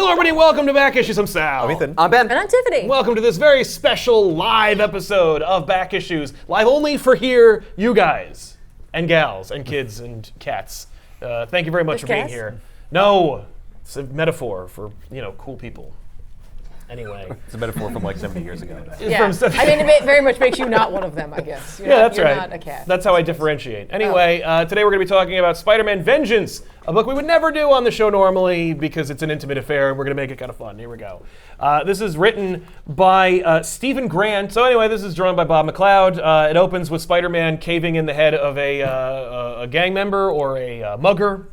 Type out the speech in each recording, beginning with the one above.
Hello, everybody, and welcome to Back Issues. I'm Sal. I'm Ethan. I'm Ben. And I'm Tiffany. Welcome to this very special live episode of Back Issues, live only for here, you guys, and gals, and kids, and cats. Thank you very much for being here. No, it's a metaphor for, cool people. Anyway. It's a metaphor from like 70 years ago. Yeah. I mean, it very much makes you not one of them, I guess. That's right. You're not a cat. That's how I differentiate. Anyway, today we're going to be talking about Spider-Man Vengeance, a book we would never do on the show normally because it's an intimate affair, and we're going to make it kind of fun. Here we go. This is written by Stephen Grant. So anyway, this is drawn by Bob McLeod. It opens with Spider-Man caving in the head of a gang member or a mugger.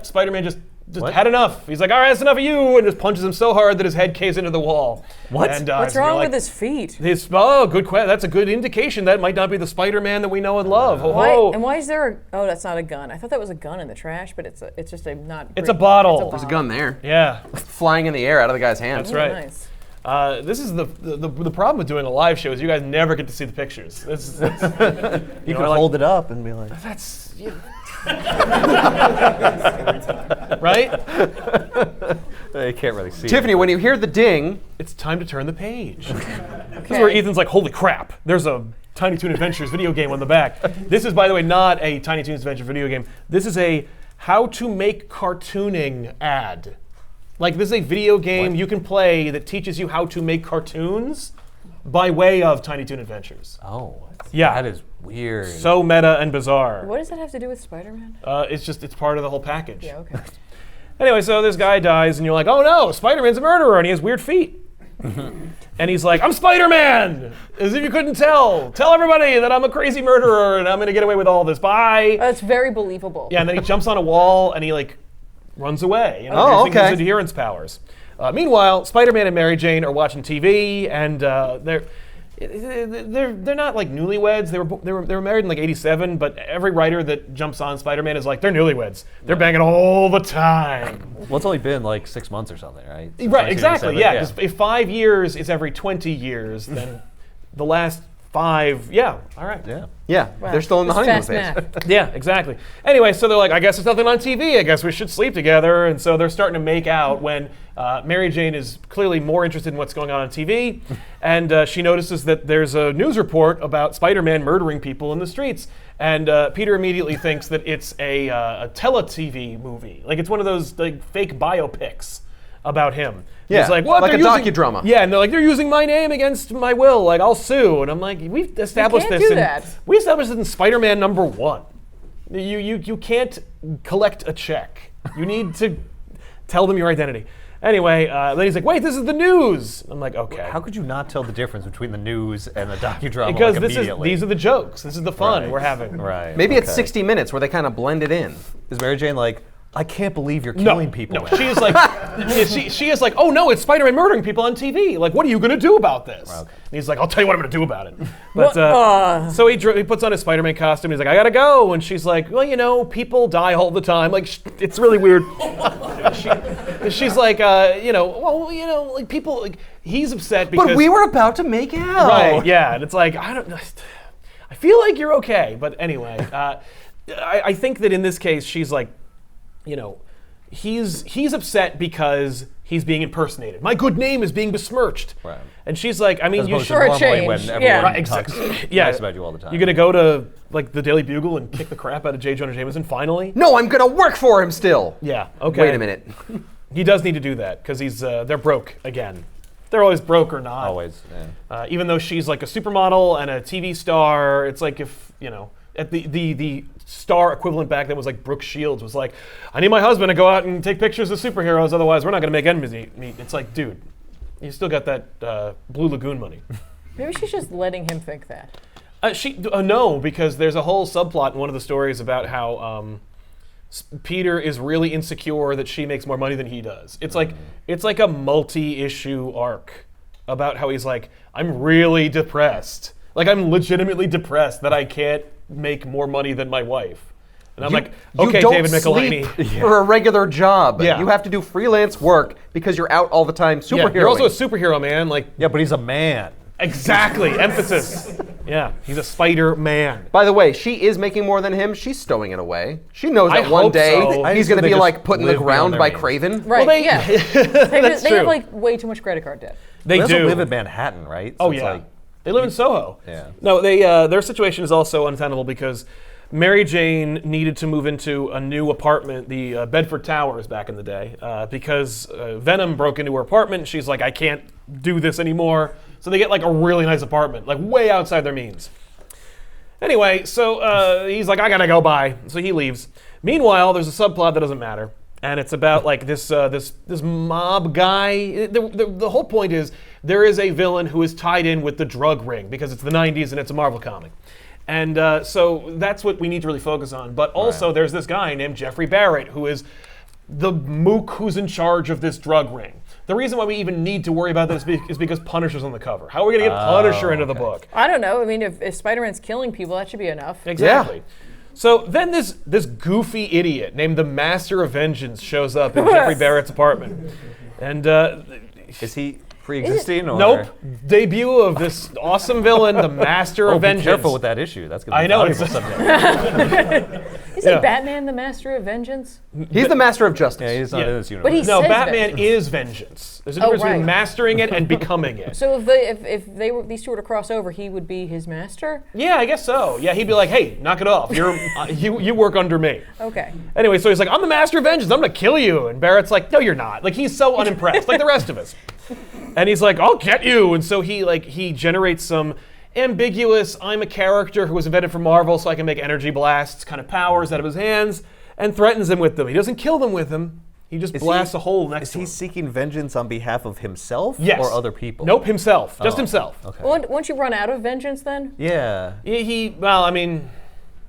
Spider-Man just had enough. He's like, all right, that's enough of you, and just punches him so hard that his head caves into the wall. What? And, What's wrong with his feet? Good question. That's a good indication. That might not be the Spider-Man that we know and love. Why is there that's not a gun. I thought that was a gun in the trash, but it's just a not. It's a bottle. There's a gun there. Yeah. Flying in the air out of the guy's hand. That's right. Nice. This is the problem with doing a live show is you guys never get to see the pictures. You can hold it up and be like, that's... right? You can't really see Tiffany, when you hear the ding, it's time to turn the page. This is where Ethan's like, holy crap, there's a Tiny Toon Adventures video game on the back. This is, by the way, not a Tiny Toons Adventure video game. This is a how to make cartooning ad. Like, this is a video game you can play that teaches you how to make cartoons by way of Tiny Toon Adventures. Oh, yeah. That is weird. So meta and bizarre. What does that have to do with Spider-Man? It's part of the whole package. Yeah, okay. Anyway, so this guy dies, and you're like, oh no, Spider-Man's a murderer, and he has weird feet. And he's like, I'm Spider-Man! As if you couldn't tell. Tell everybody that I'm a crazy murderer, and I'm gonna get away with all this. Bye! That's very believable. Yeah, and then he jumps on a wall, and he, runs away. Using his adherence powers. Meanwhile, Spider-Man and Mary Jane are watching TV, and they're not like newlyweds. They were married in like '87, but every writer that jumps on Spider-Man is like, they're newlyweds. They're banging all the time. Well, it's only been like 6 months or something, right? Since Right, exactly. Yeah, yeah. because if 5 years is every 20 years, then the last 5, all right. Yeah. yeah, Wow. they're still in the It's honeymoon fast phase. math. Yeah, exactly. Anyway, so they're like, I guess there's nothing on TV. I guess we should sleep together. And so they're starting to make out when Mary Jane is clearly more interested in what's going on TV. And she notices that there's a news report about Spider-Man murdering people in the streets. And Peter immediately thinks that it's a tele-TV movie. Like, it's one of those fake biopics about him. Yeah, He's like, what? like They're a using- docudrama. Yeah, and they're like, they're using my name against my will. Like, I'll sue. And I'm like, we've established can't this. do that. We established it in Spider-Man #1. You can't collect a check. You need to tell them your identity. Anyway, then he's like, wait, this is the news. I'm like, okay. How could you not tell the difference between the news and the docudrama Because immediately? these are the jokes. This is the fun Right. we're having. Right. Maybe it's okay. 60 Minutes where they kind of blend it in. Is Mary Jane like, I can't believe you're killing people. No, she is like, she is like, oh no, it's Spider-Man murdering people on TV. Like, what are you gonna do about this? Okay. And he's like, I'll tell you what I'm gonna do about it. But so he puts on his Spider-Man costume. He's like, I gotta go. And she's like, well, people die all the time. Like, it's really weird. She's like, like people. Like, he's upset because. But we were about to make out. Right. Yeah. And it's like, I feel like you're okay. But anyway. I think that in this case, she's like, he's upset because he's being impersonated. My good name is being besmirched. Right. And she's like, I mean, As you opposed to should. For a normally change, when yeah. everyone Right, talks exactly. Yeah. nice about you all the time. You're gonna go to the Daily Bugle and kick the crap out of J. Jonah Jameson finally? No, I'm gonna work for him still. Yeah. Okay. Wait a minute. He does need to do that because they're broke again. They're always broke or not. Always. Yeah. Even though she's like a supermodel and a TV star, it's like if at the star equivalent back then was like Brooke Shields was like, I need my husband to go out and take pictures of superheroes, otherwise we're not gonna make ends meet. It's like, dude, you still got that Blue Lagoon money. Maybe she's just letting him think that. No, because there's a whole subplot in one of the stories about how Peter is really insecure that she makes more money than he does. It's like a multi-issue arc about how he's like, I'm really depressed. Like, I'm legitimately depressed that I can't make more money than my wife. And I'm like, okay, you don't David Michelinie. sleep for a regular job. Yeah. You have to do freelance work because you're out all the time Yeah, superheroing. you're also a superhero, man. Like, Yeah, but he's a man. exactly. Emphasis. Yeah, he's a Spider-Man. By the way, she is making more than him. She's stowing it away. She knows I that one hope day so. I he's assume going to they be just like put in the live beyond ground their by means. Craven. Right. they- yeah. That's they true. have like way too much credit card debt. They They also do. live in Manhattan, right? Oh So it's yeah, like- they live in Soho. Yeah. No, they their situation is also untenable because Mary Jane needed to move into a new apartment, the Bedford Towers, back in the day, because Venom broke into her apartment. She's like, I can't do this anymore. So they get like a really nice apartment, like way outside their means. Anyway, so he's like, I gotta go, bye. So he leaves. Meanwhile, there's a subplot that doesn't matter, and it's about like this mob guy. The whole point is there is a villain who is tied in with the drug ring because it's the 90s and it's a Marvel comic. And so that's what we need to really focus on. But also there's this guy named Jeffrey Barrett who is the mook who's in charge of this drug ring. The reason why we even need to worry about this is because Punisher's on the cover. How are we going to get Punisher into the book? I don't know. I mean, if Spider-Man's killing people, that should be enough. Exactly. So then this goofy idiot named the Master of Vengeance shows up in Jeffrey Barrett's apartment. And Is he pre-existing or? nope, debut of this awesome villain, the Master of Be Vengeance. careful with that issue. That's gonna be I a know, valuable subject. Isn't Yeah. Batman the Master of Vengeance? He's the master of justice. Yeah, he's not Yeah. in this universe. But he's- No, says Batman vengeance. is vengeance. There's a Oh, difference between right. mastering it and becoming it. So if they were these two were to cross over, he would be his master. Yeah, I guess so. Yeah, he'd be like, "Hey, knock it off. You're you work under me." Okay. Anyway, so he's like, "I'm the Master of Vengeance. I'm gonna kill you." And Barrett's like, "No, you're not." Like he's so unimpressed, like the rest of us. And he's like, "I'll get you." And so he generates some ambiguous, I'm a character who was invented for Marvel, so I can make energy blasts kind of powers out of his hands, and threatens them with them. He doesn't kill them with them. He just blasts a hole next Is to he him. seeking vengeance on behalf of himself Yes. or other people? Nope, himself. Just Oh, himself. Okay. Well, once you run out of vengeance, then Yeah. Well, I mean,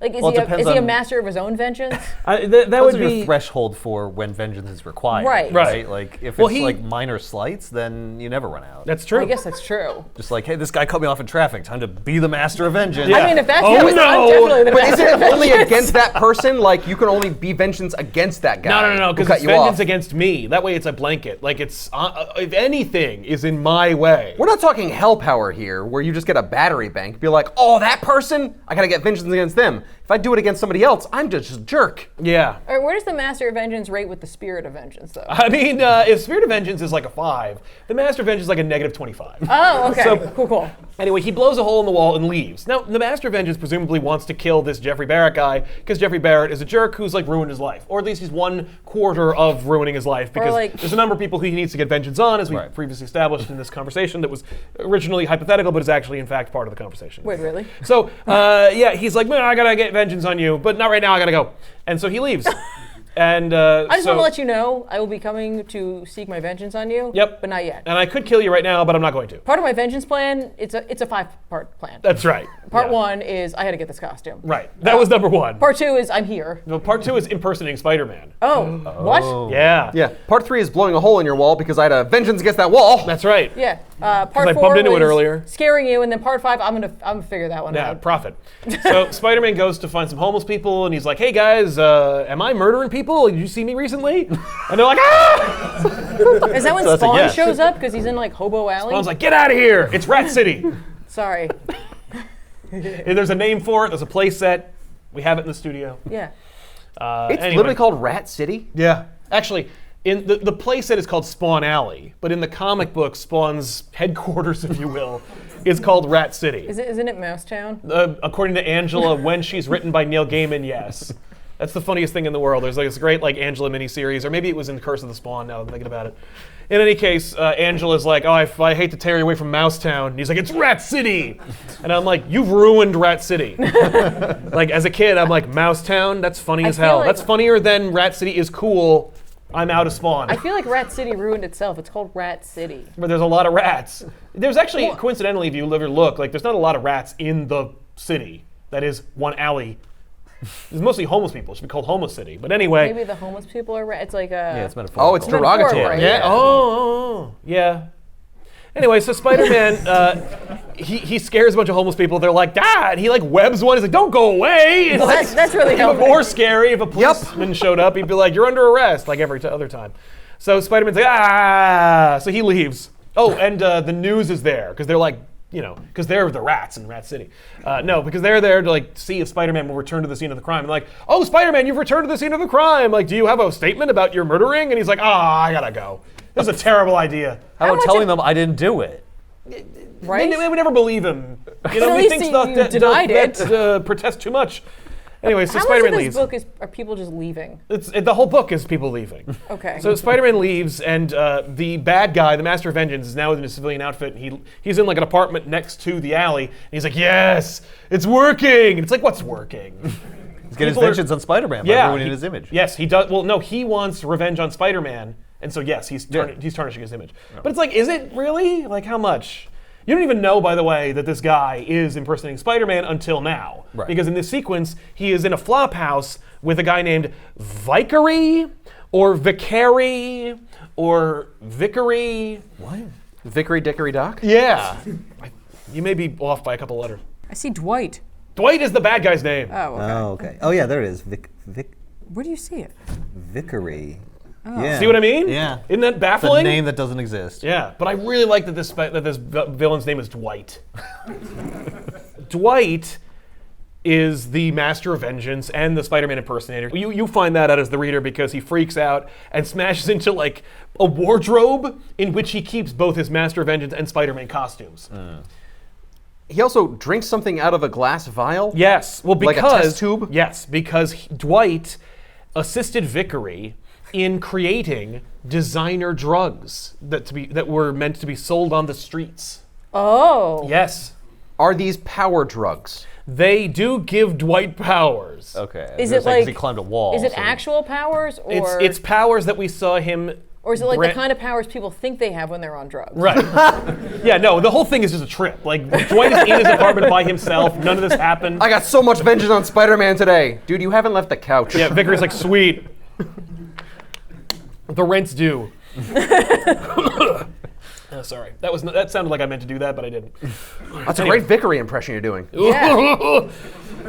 like is Well, it he depends is he a on- master of his own vengeance? that What's would your be threshold for when vengeance is required? Right. Right. Like if Well, it's he- like minor slights, then you never run out. That's true. I guess that's true. Just like, hey, this guy cut me off in traffic. Time to be the master of vengeance. Yeah. I mean, if that's Oh, the case, no. I'm definitely the But master is of it only vengeance. against that person? Like, you can only be vengeance against that guy. No, who because cut it's you vengeance off. against me. That way it's a blanket. Like it's, if anything is in my way. We're not talking hell power here, where you just get a battery bank. Be like, oh, that person? I gotta get vengeance against them. If I do it against somebody else, I'm just a jerk. Yeah. All right, where does the master of vengeance rate with the spirit of vengeance, though? I mean, if Spirit of Vengeance is like a 5, the Master of Vengeance is like a -25. Oh, okay. So- Cool. Anyway, he blows a hole in the wall and leaves. Now, the Master of Vengeance presumably wants to kill this Jeffrey Barrett guy because Jeffrey Barrett is a jerk who's like ruined his life. Or at least he's 1/4 of ruining his life because like- there's a number of people who he needs to get vengeance on, as we Right. previously established in this conversation that was originally hypothetical but is actually in fact part of the conversation. Wait, really? So, yeah, he's like, man, I gotta get vengeance on you, but not right now, I gotta go. And so he leaves. And I just so, want to let you know I will be coming to seek my vengeance on you. Yep. But not yet. And I could kill you right now, but I'm not going to. Part of my vengeance plan, it's a 5-part plan. That's right. Part Yeah. 1 is I had to get this costume. Right. That was number 1. Part 2 is I'm here. No, part 2 is impersonating Spider-Man. Oh, what? Yeah. Yeah. Part 3 is blowing a hole in your wall because I had a vengeance against that wall. That's right. Yeah. Part I 4 bumped into it was earlier. scaring you, and then part 5 I'm gonna figure that one Yeah, out. profit. So Spider-Man goes to find some homeless people, and he's like, "Hey guys, am I murdering people? Did you see me recently?" And they're like, "Ah!" Is that when So that's a Spawn yes. shows up because he's in like Hobo Alley? I was like, "Get out of here! It's Rat City." Sorry. And there's a name for it. There's a play set. We have it in the studio. Yeah. It's Anyway. literally called Rat City. Yeah. Actually, in the play set is called Spawn Alley, but in the comic book, Spawn's headquarters, if you will, is called Rat City. Isn't it Mousetown? According to Angela, when she's written by Neil Gaiman, yes. That's the funniest thing in the world. There's like this great like Angela miniseries, or maybe it was in Curse of the Spawn. Now that I'm thinking about it. In any case, Angela's like, "Oh, I hate to tear you away from Mousetown." And he's like, "It's Rat City," and I'm like, "You've ruined Rat City." Like as a kid, I'm like, "Mousetown? That's funny as feel hell. like- That's funnier than Rat City is cool. I'm out of Spawn." I feel like Rat City ruined itself. It's called Rat City. But there's a lot of rats. There's actually, coincidentally, if you ever look, like there's not a lot of rats in the city. That is one alley. There's mostly homeless people. It should be called Homeless City. But anyway. Maybe the homeless people are It's like Yeah, a. it's metaphorical. Oh, it's derogatory. Right? Yeah. Oh, yeah. Anyway, so Spider-Man, he scares a bunch of homeless people. They're like, "Dad!" He like webs one. He's like, "Don't go away!" It's That's really even helpful. more scary if a policeman showed up. He'd be like, "You're under arrest," like every other time. So Spider-Man's like, "Ah!" So he leaves. Oh, and the news is there because they're like because they're the rats in Rat City. No, because they're there to like see if Spider-Man will return to the scene of the crime. And like, oh, Spider-Man, you've returned to the scene of the crime. Like, do you have a statement about your murdering? And he's like, I gotta go. This is a terrible idea. How about telling them I didn't do it? Right? They would never believe him. At least you denied it. Protest too much. Anyway, so How Spider-Man much of leaves. this book are people just leaving? The whole book is people leaving. Okay. So Spider-Man leaves, and the bad guy, the Master of Vengeance, is now in a civilian outfit. And he's in like an apartment next to the alley, and he's like, "Yes, it's working." And it's like, "What's working?" He's getting his vengeance on Spider-Man by ruining his image. Yes, he does. Well, no, he wants revenge on Spider-Man, and so yes, he's tarnishing his image. But it's like, is it really? Like, how much? You don't even know, by the way, that this guy is impersonating Spider-Man until now. Right. Because in this sequence, he is in a flop house with a guy named Vicary or Vicary or Vicary. What? Vickery Dickory Doc? Yeah. You may be off by a couple letters. I see Dwight. Dwight is the bad guy's name. Oh, okay. Oh, okay. Oh, yeah, there it is. Where do you see it? Vickery. Oh. Yeah. See what I mean? Yeah. Isn't that The baffling? name that doesn't exist. Yeah, but I really like that this villain's name is Dwight. Dwight is the Master of Vengeance and the Spider-Man impersonator. You find that out as the reader because he freaks out and smashes into like a wardrobe in which he keeps both his Master of Vengeance and Spider-Man costumes. He also drinks something out of a glass vial? Yes, well because Like a test tube? Yes, because Dwight assisted Vicary in creating designer drugs that were meant to be sold on the streets. Oh. Yes. Are these power drugs? They do give Dwight powers. Okay. Is I it was gonna say 'cause like? he climbed a wall? Is it so- actual powers, or It's powers that we saw him. or is it like bra- the kind of powers people think they have when they're on drugs? Right. Yeah, no, the whole thing is just a trip. Like, Dwight is in his apartment by himself. None of this happened. I got so much vengeance on Spider-Man today. Dude, you haven't left the couch. Yeah, Vicary's like, sweet. The rent's due. Oh, sorry. That sounded like I meant to do that, but I didn't. That's a great Vickery impression you're doing. Yeah.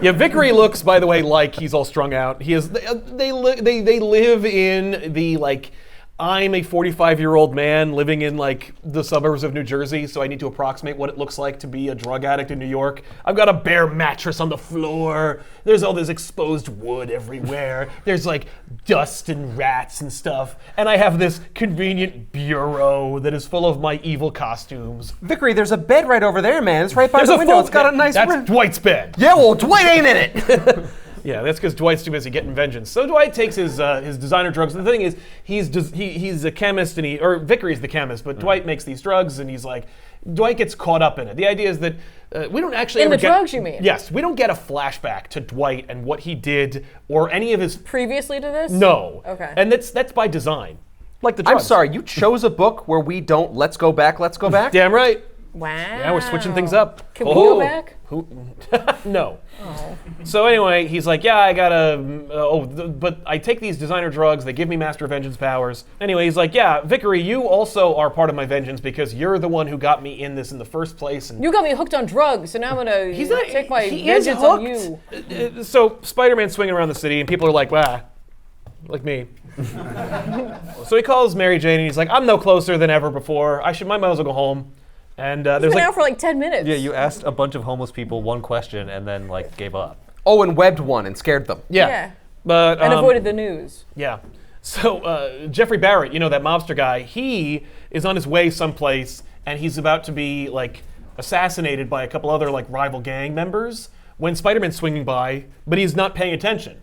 Yeah, Vickery looks, by the way, like he's all strung out. He is. They live in the like. I'm a 45-year-old man living in like the suburbs of New Jersey, so I need to approximate what it looks like to be a drug addict in New York. I've got a bare mattress on the floor. There's all this exposed wood everywhere. There's like dust and rats and stuff. And I have this convenient bureau that is full of my evil costumes. Vickery, there's a bed right over there, man. It's right by There's the a window. full It's got a nice That's room. Dwight's bed. Yeah, well, Dwight ain't in it. Yeah, that's because Dwight's too busy getting vengeance. So Dwight takes his designer drugs. The thing is, he's a chemist, or Vicary's the chemist, but Dwight makes these drugs, and he's like, Dwight gets caught up in it. The idea is that we don't actually In ever the get, drugs, you mean? Yes, we don't get a flashback to Dwight and what he did or any of his. Previously to this? No. Okay. And that's by design, like the I'm drugs. sorry, you chose a book where we don't let's go back. Damn right. Wow. Yeah, we're switching things up. Can we go back? No. Oh. So anyway, he's like, yeah, I gotta, but I take these designer drugs, they give me Master of Vengeance powers. Anyway, he's like, yeah, Vickery, you also are part of my vengeance because you're the one who got me in this in the first place. And You got me hooked on drugs, so now I'm gonna take my he is vengeance on you. hooked. So Spider-Man's swinging around the city and people are like, like me. So he calls Mary Jane and he's like, I'm no closer than ever before. I might as well go home. And He's there's been like, out for like 10 minutes. Yeah, you asked a bunch of homeless people one question and then like gave up. Oh, and webbed one and scared them. yeah. But, And avoided the news. Yeah. So Jeffrey Barrett, that mobster guy, he is on his way someplace and he's about to be like assassinated by a couple other like rival gang members when Spider-Man's swinging by, but he's not paying attention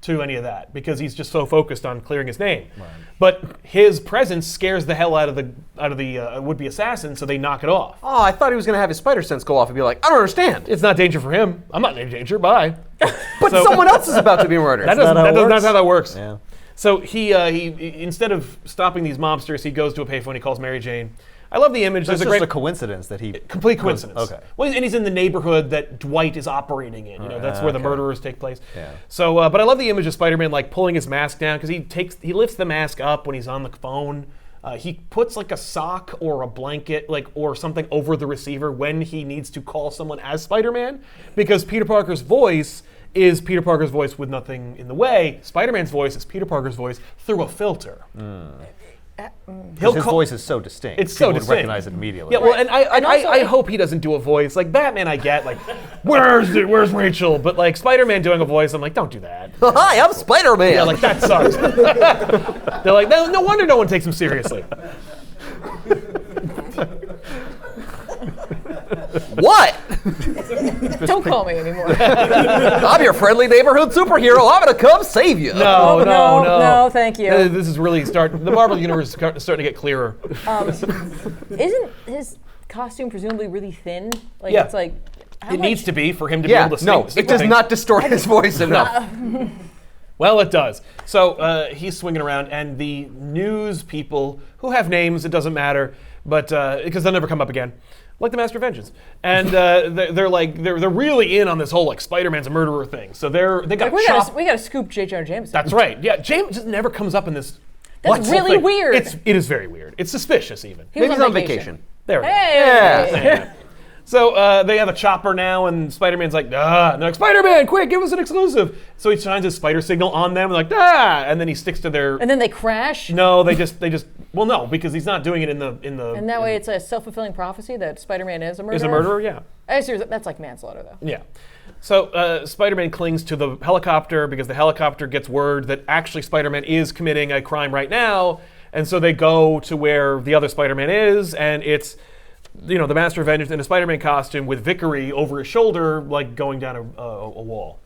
to any of that because he's just so focused on clearing his name. Right. But his presence scares the hell out of the would-be assassin, so they knock it off. Oh, I thought he was going to have his spider sense go off and be like, I don't understand. It's not danger for him. I'm not in danger. Bye. But someone else is about to be murdered. That's not how that works. Yeah. So he instead of stopping these mobsters, he goes to a payphone. He calls Mary Jane. I love the image. It's There's just a great a coincidence that he... complete coincidence. Okay. Well, and he's in the neighborhood that Dwight is operating in. That's where the okay. murderers take place. Yeah. So, but I love the image of Spider-Man like pulling his mask down because he lifts the mask up when he's on the phone. He puts like a sock or a blanket or something over the receiver when he needs to call someone as Spider-Man because Peter Parker's voice is Peter Parker's voice with nothing in the way. Spider-Man's voice is Peter Parker's voice through a filter. Because his voice is so distinct. It's so People would distinct. recognize it immediately. Yeah, well, and also, I hope he doesn't do a voice like Batman. I get like, where's Rachel? But like Spider-Man doing a voice, I'm like, don't do that. Hi, I'm Spider-Man. Yeah, like that sucks. They're like, no wonder no one takes him seriously. What? Don't call me anymore. I'm your friendly neighborhood superhero. I'm gonna come save you. No, thank you. This is really the Marvel universe is starting to get clearer. Isn't his costume presumably really thin? Like Yeah. it's like how It much- needs to be for him to Yeah, be able to no, sing. it does not distort his voice enough. Well, it does. So he's swinging around, and the news people who have names, it doesn't matter, but because they'll never come up again, like the Master of Vengeance, and they're really in on this whole like Spider-Man's a murderer thing. So they got we chopped. gotta scoop J. Jonah Jameson. That's right. Yeah, James just never comes up in this. That's whole really thing. weird. It is very weird. It's suspicious even. He was Maybe he's on vacation. There we go. Hey! Yeah. So they have a chopper now, and Spider-Man's like, ah. And they're like, Spider-Man, quick, give us an exclusive. So he shines his spider signal on them, like, ah. And then he sticks to their. And then they crash. No, they just. Well, no, because he's not doing it in the. And that way it's a self-fulfilling prophecy that Spider-Man is a murderer. Is a murderer, yeah. Seriously, that's like manslaughter, though. Yeah. So Spider-Man clings to the helicopter because the helicopter gets word that actually Spider-Man is committing a crime right now. And so they go to where the other Spider-Man is, and it's, the Master of Vengeance in a Spider-Man costume with Vickery over his shoulder, like going down a wall.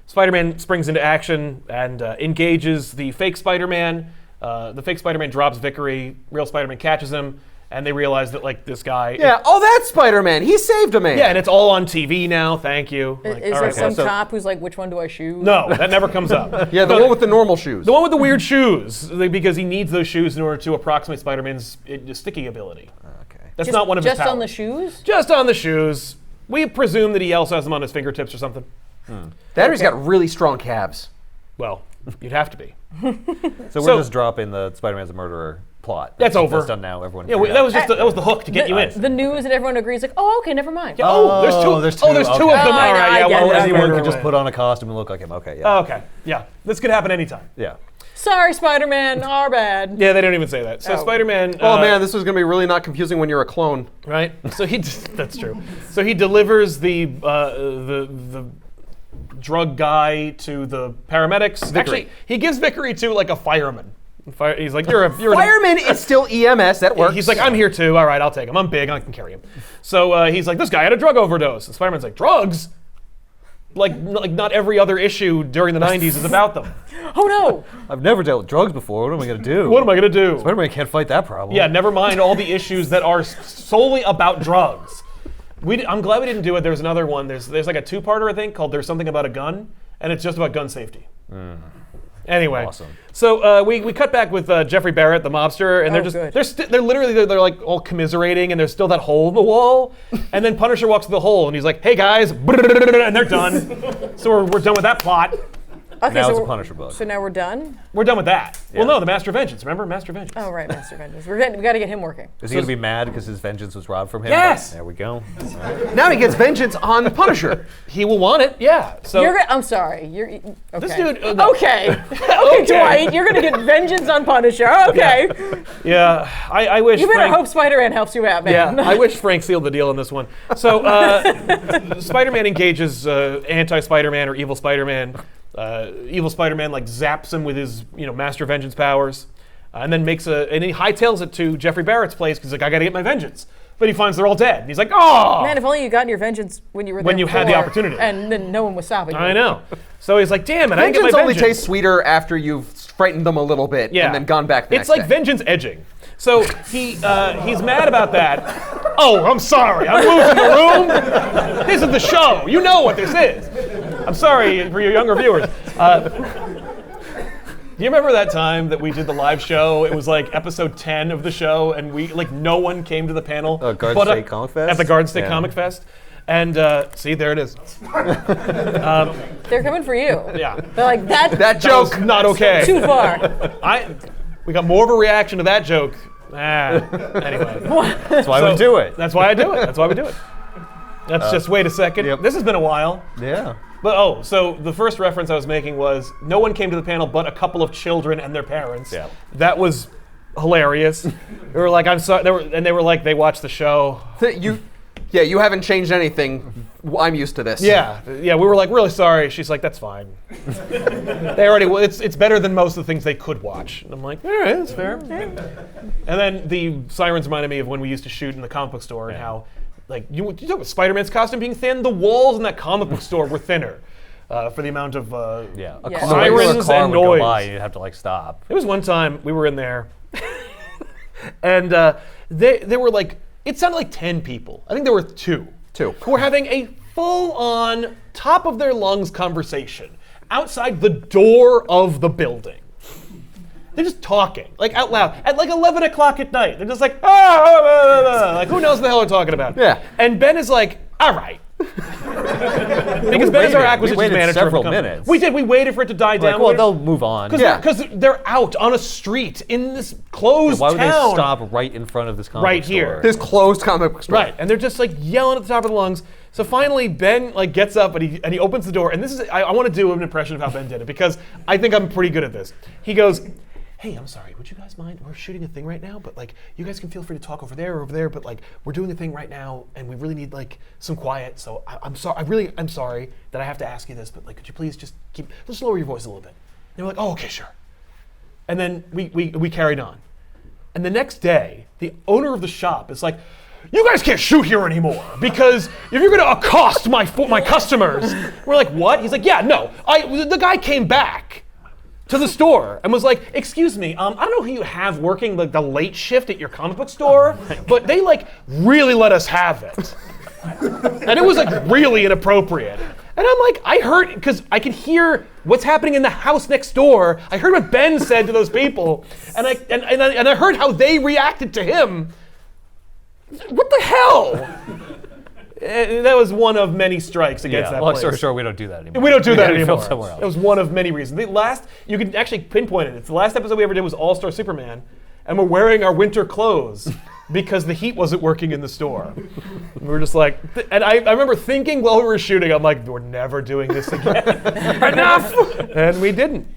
Spider-Man springs into action and engages the fake Spider-Man. The fake Spider-Man drops Vickery. Real Spider-Man catches him, and they realize that like this guy. Yeah. Oh, that's Spider-Man. He saved a man. Yeah, and it's all on TV now. Thank you. Like, Is all there right, some well, cop who's like, which one do I shoot? No, that never comes up. Yeah, the one with the normal shoes. The one with the weird shoes, because he needs those shoes in order to approximate Spider-Man's sticky ability. Okay. That's Just, not one of his just on the powers. shoes? Just on the shoes. We presume that he also has them on his fingertips or something. Battery's got really strong calves. Well, you'd have to be. So we're just dropping the Spider-Man's a murderer plot. That's over. That's done now. Everyone. Yeah, figured that out. was just that was the hook to get you in. The news and everyone agrees, like, oh, okay, never mind. Yeah, there's two. there's Oh, there's two. two of Okay. them. Oh, I All know, right. I Yeah. get Well, it. Anyone okay. could just put on a costume and look like him. Okay. Yeah. Oh, okay. Yeah. This could happen anytime. Yeah. Sorry, Spider-Man, our bad. Yeah, they don't even say that. So Oh. Spider-Man. Oh man, this was gonna be really not confusing when you're a clone. Right. So that's true. So he delivers the drug guy to the paramedics. Actually, he gives Vickery to like a fireman. He's like, you're Fireman is still EMS. That works. He's like, I'm here too. All right, I'll take him. I'm big. I can carry him. So he's like, this guy had a drug overdose. And Spider-Man's like, drugs? Like not every other issue during the 90s is about them. Oh, no. I've never dealt with drugs before. What am I gonna do? What am I going to do? Spider-Man can't fight that problem. Yeah, never mind all the issues that are solely about drugs. I'm glad we didn't do it. There's another one. There's like a two-parter, I think, called There's Something About a Gun, and it's just about gun safety. Anyway, Awesome. So we cut back with Jeffrey Barrett, the mobster, and they're like all commiserating, and there's still that hole in the wall, and then Punisher walks through the hole, and he's like, "Hey guys," and they're done. So we're done with that plot. Okay, Now so it's a we're- Punisher book. So now we're done? We're done with that. Well, Yeah. no, the Master of Vengeance. Remember, Master of Vengeance. Oh, right, Master Vengeance. We got to get him working. Is he gonna be mad because his vengeance was robbed from him? Yes! There we go. now he gets vengeance on the Punisher. He will want it. Yeah. So I'm sorry. Okay. This dude. No. Okay. Okay, Dwight, you're going to get vengeance on Punisher. Okay. Yeah. I wish. You better Frank, hope Spider-Man helps you out, man. Yeah, I wish Frank sealed the deal on this one. So, Spider-Man engages anti-Spider-Man or evil Spider-Man. Evil Spider-Man like zaps him with his Master Vengeance powers, and then and he hightails it to Jeffrey Barrett's place because like I gotta get my vengeance. But he finds they're all dead. And he's like, oh Man, if only you got your vengeance when you were there When you had the before, opportunity. and then no one was stopping you. I know. So he's like, damn it, I didn't get Vengeance my only vengeance. tastes sweeter after you've frightened them a little bit Yeah. and then gone back the It's next like day. vengeance edging. So he's mad about that. Oh, I'm sorry. I'm losing the room. This is the show. You know what this is. I'm sorry for your younger viewers. Do you remember that time that we did the live show? It was like episode 10 of the show, and no one came to the panel. Garden State Comic Fest? At the Garden State Yeah. Comic Fest. And see, there it is. They're coming for you. Yeah. They're like, that That joke. was not okay. too far. We got more of a reaction to that joke. Anyway. That's why we do it. That's why I do it. That's why we do it. Let's just wait a second. Yep. This has been a while. Yeah. But so the first reference I was making was no one came to the panel but a couple of children and their parents. Yeah. That was hilarious. They were like, I'm sorry, they were like, they watched the show. You haven't changed anything. I'm used to this. Yeah, we were like, really sorry. She's like, that's fine. They already, it's better than most of the things they could watch. And I'm like, all right, that's fair. And then the sirens reminded me of when we used to shoot in the comic book store and how, like, you talk about Spider-Man's costume being thin, the walls in that comic book store were thinner for the amount of Yeah. Yeah. sirens car and would go noise. by, you'd have to like stop. There was one time we were in there, and they were like, it sounded like 10 people. I think there were two. Who were having a full-on, top of their lungs conversation outside the door of the building. They're just talking, like out loud, at like 11 o'clock at night. They're just like, like who knows what the hell they're talking about? Yeah. And Ben is like, all right. Because Ben is our acquisitions waited manager. several of the company. minutes. We did. We waited for it to die down. Like, well, they'll move on. Because they're out on a street in this closed Why would town. they stop right in front of this comic Right store? here. This closed comic book store. Right, and they're just like yelling at the top of the lungs. So finally, Ben like gets up and he opens the door. And this is I want to do an impression of how Ben did it because I think I'm pretty good at this. He goes, "Hey, I'm sorry. Would you guys mind? We're shooting a thing right now, but like you guys can feel free to talk over there or over there. But like we're doing a thing right now, and we really need like some quiet. So I'm sorry. I'm sorry that I have to ask you this, but like could you please just lower your voice a little bit?" And they were like, "Oh, okay, sure." And then we carried on. And the next day, the owner of the shop is like, "You guys can't shoot here anymore because if you're going to accost my customers." We're like, "What?" He's like, "Yeah, no. The guy came back to the store and was like, excuse me, I don't know who you have working like the late shift at your comic book store, but they like really let us have it." And it was like really inappropriate. And I'm like, I heard, because I could hear what's happening in the house next door. I heard what Ben said to those people, and I heard how they reacted to him. What the hell? That was one of many strikes against that long place. story short, we don't do that anymore. We don't do that gotta film anymore. somewhere else. It was one of many reasons. The last, you can actually pinpoint it. It's the last episode we ever did was All-Star Superman, and we're wearing our winter clothes because the heat wasn't working in the store. We were just like, and I remember thinking while we were shooting, I'm like, we're never doing this again. Enough! And we didn't.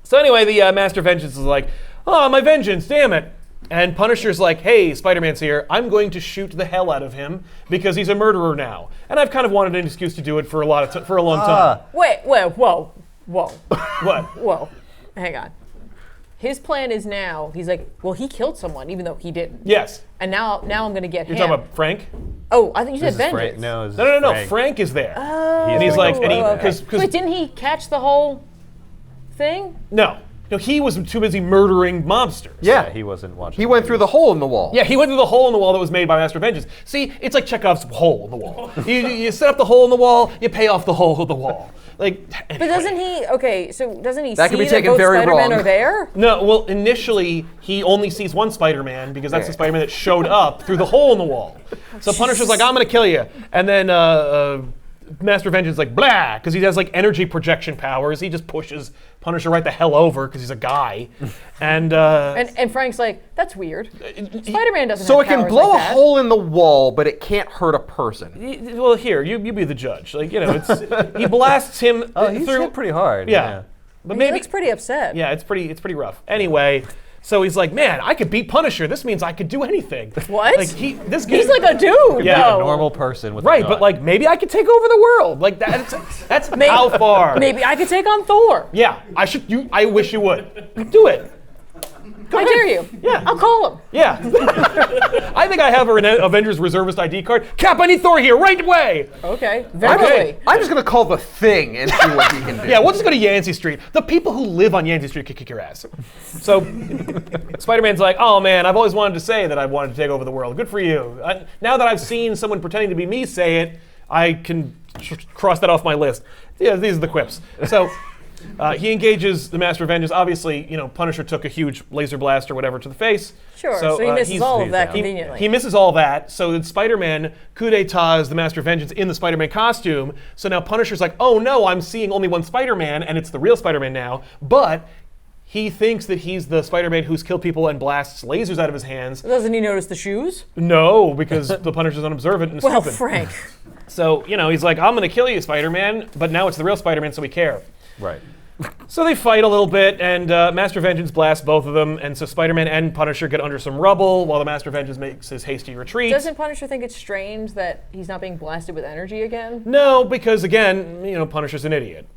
So anyway, the Master of Vengeance is like, oh, my vengeance, damn it. And Punisher's like, hey, Spider-Man's here. I'm going to shoot the hell out of him because he's a murderer now. And I've kind of wanted an excuse to do it for a long time. Wait, whoa. What? Whoa. Hang on. His plan is now, he's like, well, he killed someone, even though he didn't. Yes. And now I'm going to get You're him. talking about Frank? Oh, I think you This said is Frank. vengeance. No, this No. is Frank. Frank is there. And he's like, okay. because Wait, didn't he catch the whole thing? no, he was too busy murdering mobsters. Yeah. He wasn't watching. He went through the hole in the wall. Yeah, he went through the hole in the wall that was made by Master of Vengeance. See, it's like Chekhov's hole in the wall. You set up the hole in the wall, you pay off the hole of the wall. Like, But doesn't he, okay, so doesn't he That see could be that taken both very Spider-Men wrong. are there? No, well, initially, he only sees one Spider-Man because that's the Spider-Man that showed up through the hole in the wall. So Punisher's like, I'm going to kill you. And then Master of Vengeance is like, blah, because he has like energy projection powers. He just pushes Punisher right the hell over because he's a guy. And Frank's like, that's weird. Spider-Man doesn't So have it can powers blow like a that. hole in the wall, but it can't hurt a person. well, here, you be the judge. Like, it's he blasts him He's through. hit pretty hard. Yeah. But He maybe looks pretty upset. yeah, it's pretty rough. Anyway, so he's like, man, I could beat Punisher. This means I could do anything. What? Like this He's guy- like a dude. Yeah, no. A normal person with a right, gun. but like maybe I could take over the world. Like that's how far. Maybe I could take on Thor. Yeah, I should. I wish you would do it. Go I ahead. dare you. Yeah. I'll call him. Yeah. I think I have an Avengers Reservist ID card. Cap, I need Thor here right away. Okay. Verbally. Okay. I'm just going to call the Thing and see what he can do. Yeah, we'll just go to Yancey Street. The people who live on Yancey Street can kick your ass. So Spider-Man's like, oh man, I've always wanted to say that I wanted to take over the world. Good for you. Now that I've seen someone pretending to be me say it, I can cross that off my list. Yeah, these are the quips. So he engages the Master of Vengeance. Obviously, Punisher took a huge laser blast or whatever to the face. Sure, so he misses all of that down. conveniently. He misses all that, so then Spider-Man coup d'etats the Master of Vengeance in the Spider-Man costume. So now Punisher's like, oh no, I'm seeing only one Spider-Man, and it's the real Spider-Man now. But he thinks that he's the Spider-Man who's killed people and blasts lasers out of his hands. Doesn't he notice the shoes? No, because the Punisher's unobservant and Well, stupid. Frank. So, he's like, I'm going to kill you, Spider-Man, but now it's the real Spider-Man, so we care. Right. So they fight a little bit, and Master Vengeance blasts both of them, and so Spider-Man and Punisher get under some rubble while the Master Vengeance makes his hasty retreat. Doesn't Punisher think it's strange that he's not being blasted with energy again? No, because again, Punisher's an idiot.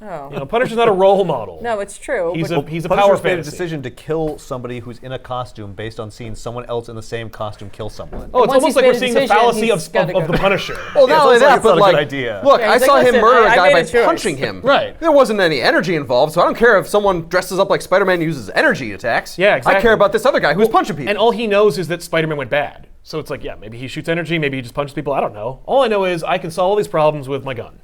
Oh. Punisher's not a role model. No, it's true. He's but a power Punisher's made a fantasy. decision to kill somebody who's in a costume based on seeing someone else in the same costume kill someone. Oh, it's Once almost he's like made we're a seeing the decision, fallacy he's gotta of go the to- Punisher. Well, not only it's like that, it's not but a like, good idea. look, Yeah, I he's saw like, him "Listen, murder a I guy made by a choice." punching him. Right. There wasn't any energy involved, so I don't care if someone dresses up like Spider-Man and uses energy attacks. Yeah, exactly. I care about this other guy who's punching people. And all he knows is that Spider-Man went bad. So it's like, yeah, maybe he shoots energy, maybe he just punches people, I don't know. All I know is I can solve all these problems with my gun.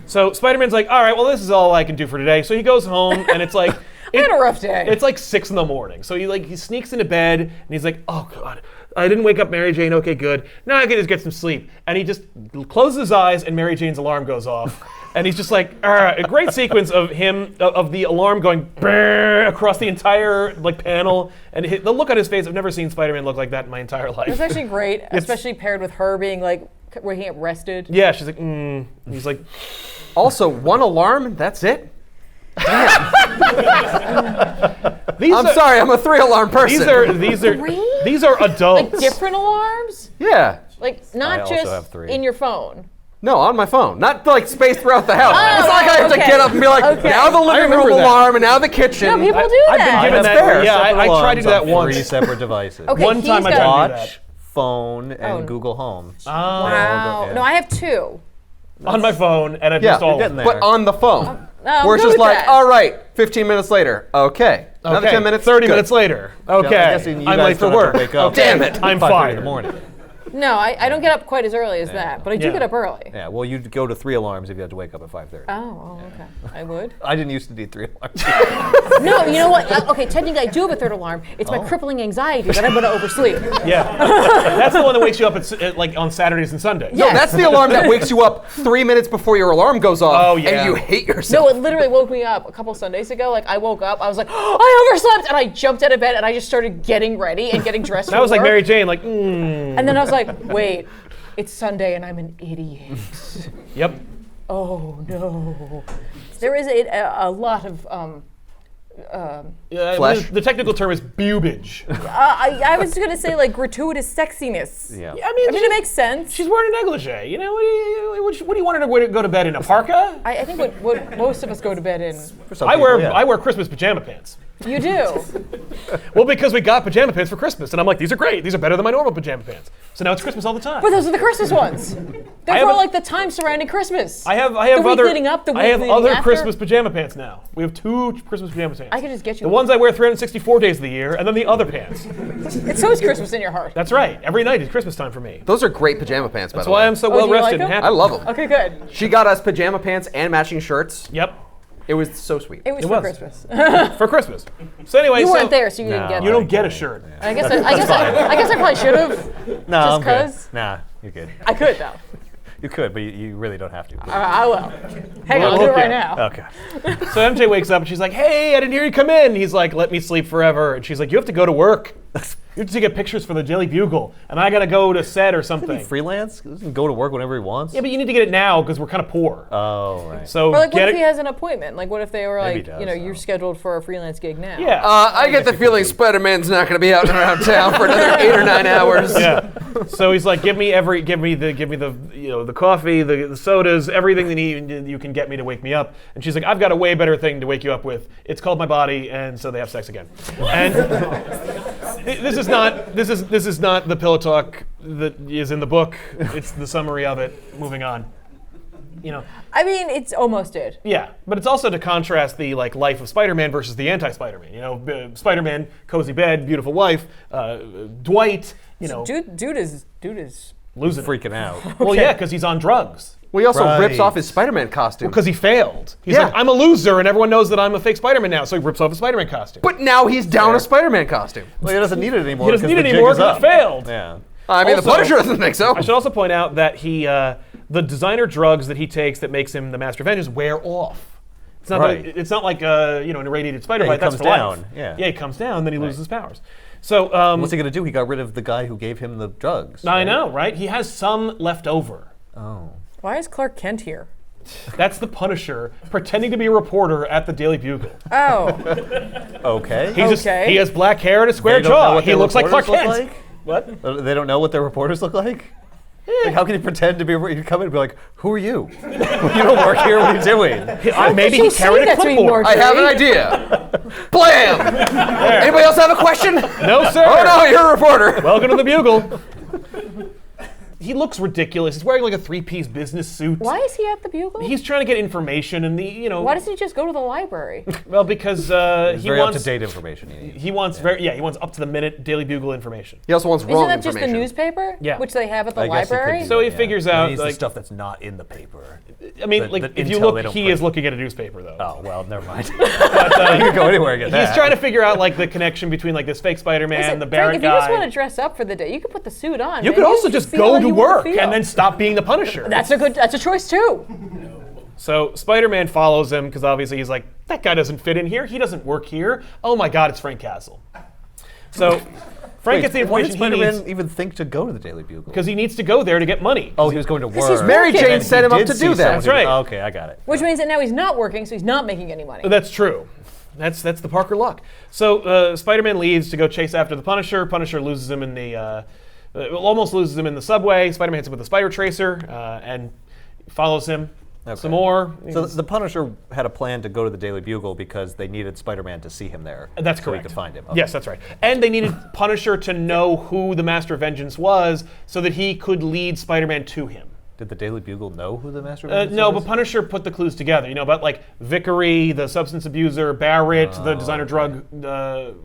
So Spider-Man's like, all right, well, this is all I can do for today. So he goes home, and it's like... I had a rough day. It's like 6 a.m. So he sneaks into bed, and he's like, oh, God, I didn't wake up Mary Jane, okay, good. Now I can just get some sleep. And he just closes his eyes, and Mary Jane's alarm goes off. And he's just like, a great sequence of him, of the alarm going across the entire panel. And the look on his face, I've never seen Spider-Man look like that in my entire life. It's actually great, especially paired with her being like, where he get rested. Yeah, she's like, And he's like, Also, one alarm, that's it? I'm sorry, I'm a 3-alarm person. These are adults. Like different alarms? Yeah. Like I not also just have 3. in your phone. No, on my phone. Not like spaced throughout the house. Oh, It's not like I have to okay. get up and be like, Okay. now the living room remember that. alarm and now the kitchen. No, people do I've been that. given That's that. fair. Yeah, I tried to do that Three once. separate devices. Okay, One he's time I got- tried to do Watch, phone, and Oh. Google Home. Wow. yeah. No, I have 2. On my phone, and I've Yeah, installed you're getting it. there. But on the phone. I'm where it's good just with like, that. all right, 15 minutes later. Okay. Another 10 minutes. 30 good. minutes later. I'm Okay. guessing you I'm guys late for don't have work. to wake up. Okay. Damn it. I'm 5:30 in the fired. morning. No, I don't get up quite as early as that, but I do Yeah. get up early. Yeah, well, you'd go to 3 alarms if you had to wake up at 5:30. Oh, okay. I would. I didn't used to need 3 alarms. No, you know what? Okay, technically I do have a 3rd alarm. It's my crippling anxiety that I'm going to oversleep. Yeah. That's the one that wakes you up like on Saturdays and Sundays. No, Yes. that's the alarm that wakes you up 3 minutes before your alarm goes off. Oh, yeah. And you hate yourself. No, it literally woke me up a couple Sundays ago. Like I woke up, I was like, oh, I overslept, and I jumped out of bed and I just started getting ready and getting dressed. That for was like work. Mary Jane, like, And then I was like, wait, it's Sunday and I'm an idiot. Yep. Oh no. There is a lot of. Flesh. The technical term is bubage. I was gonna say like gratuitous sexiness. Yeah. I mean, it makes sense. She's wearing a negligee. You know, what do you want her to go to bed in? A parka? I think what most of us go to bed in. For some I people, yeah. wear Christmas pajama pants. You do. Well, because we got pajama pants for Christmas, and I'm like, these are great. These are better than my normal pajama pants. So now it's Christmas all the time. But those are the Christmas ones. They're have for a- like the time surrounding Christmas. I have the week other leading up, the week I have leading other after. Christmas pajama pants now. We have 2 Christmas pajama pants. I could just get you the ones I wear 364 days of the year, and then the other pants. It's always Christmas in your heart. That's right. Every night is Christmas time for me. Those are great pajama pants, by That's the way. why I'm so do well you like rested and them? happy. I love them. Okay, good. She got us pajama pants and matching shirts. Yep. It was so sweet. It was It for was. Christmas. For Christmas. So anyway, You so weren't there, so you didn't get you it. don't get a shirt. I guess I probably should have. No, Just I'm good. 'cause? Nah, you're good. I could though. You could, but you really don't have to. I will. Hang on, I'll do it okay. right now. Okay. So MJ wakes up and she's like, "Hey, I didn't hear you come in." He's like, "Let me sleep forever." And she's like, "You have to go to work. You have to get pictures for the Daily Bugle, and I gotta go to set or something." Freelance? Doesn't go to work whenever he wants? Yeah, but you need to get it now because we're kind of poor. Oh, right. So Or like, what get if it. he has an appointment? Like, what if they were Maybe like, he does, you're scheduled for a freelance gig now? Yeah. I get the feeling Spider-Man's not going to be out and around town for another 8 or 9 hours. Yeah. So he's like, give me the the coffee, the sodas, everything that you can get me to wake me up. And she's like, I've got a way better thing to wake you up with. It's called my body. And so they have sex again. And this is not the pillow talk that is in the book. It's the summary of it. Moving on. I mean, it's almost it. Yeah, but it's also to contrast the life of Spider-Man versus the anti-Spider-Man. Spider-Man, cozy bed, beautiful wife. Dwight, Dude is losing it. Freaking out. Well, yeah, because he's on drugs. Well, he also rips Right. off his Spider-Man costume. Because he failed. He's Yeah. like, I'm a loser, and everyone knows that I'm a fake Spider-Man now, so he rips off a Spider-Man costume. But now he's down a Spider-Man costume. Well, he doesn't need it anymore. He doesn't need it because the anymore jig is because it up. failed. Yeah. I mean, Also- the Punisher doesn't think so. I should also point out that the designer drugs that he takes that makes him the Master of Vengeance wear off. It's not Right. it's not like an irradiated spider Yeah, bite. he That's comes for life. down, yeah. Yeah, he comes down, then he loses his powers. So What's he going to do? He got rid of the guy who gave him the drugs. I right? know, right? He has some left over. Oh. Why is Clark Kent here? That's the Punisher pretending to be a reporter at the Daily Bugle. Oh, Okay. He has black hair and a square They don't know jaw. what He their looks like Clark reporters Kent. look What? They don't know what their reporters look like? Like, how can you pretend to be? You come in and be like, "Who are you? You don't work here. What are you doing?" Maybe you he say carried a that to me, clipboard. Mark? I have an idea. Blam! Anybody else have a question? No, sir. Oh no, you're a reporter. Welcome to the Bugle. He looks ridiculous. He's wearing like a three-piece business suit. why is he at the Bugle? He's trying to get information, and Why doesn't he just go to the library? well, because he Very wants up-to-date information. You need. he wants he wants up to the minute Daily Bugle information. He also wants Isn't wrong that just the information. newspaper? Yeah. Which they have at the I guess he could library? do So he that, figures He out, needs like- the stuff that's not in the paper. I mean, The- like the if you intel look, they don't he print. is looking at a newspaper though. Oh well, never mind. you can go anywhere and get that. He's trying to figure out like the connection between like this fake Spider-Man, Listen, the Frank, Barrett if you just want guy. to dress up for the day, you could put the suit on. You man. could also should just feel go how to you wanna work feel. and then stop being the Punisher. That's a choice too. So Spider-Man follows him because obviously he's like, that guy doesn't fit in here. He doesn't work here. Oh my God, it's Frank Castle. So Frank gets the Why did information he Spider-Man needs even think to go to the Daily Bugle? because he needs to go there to get money. Oh, he was going to he's work. Mary working. Jane And set him up to do that. That's right. Oh, okay, I got it. Which means that now he's not working, so he's not making any money. That's true. That's the Parker luck. So Spider-Man leaves to go chase after the Punisher. Punisher loses him in the almost loses him in the subway. Spider-Man hits him with a spider tracer and follows him some more. So the Punisher had a plan to go to the Daily Bugle because they needed Spider-Man to see him there. That's so correct. he could find him. Okay. Yes, that's right. And they needed Punisher to know who the Master of Vengeance was so that he could lead Spider-Man to him. Did the Daily Bugle know who the Master of Vengeance No, was? but Punisher put the clues together. You know, about like Vickery, the substance abuser, Barrett, the designer drug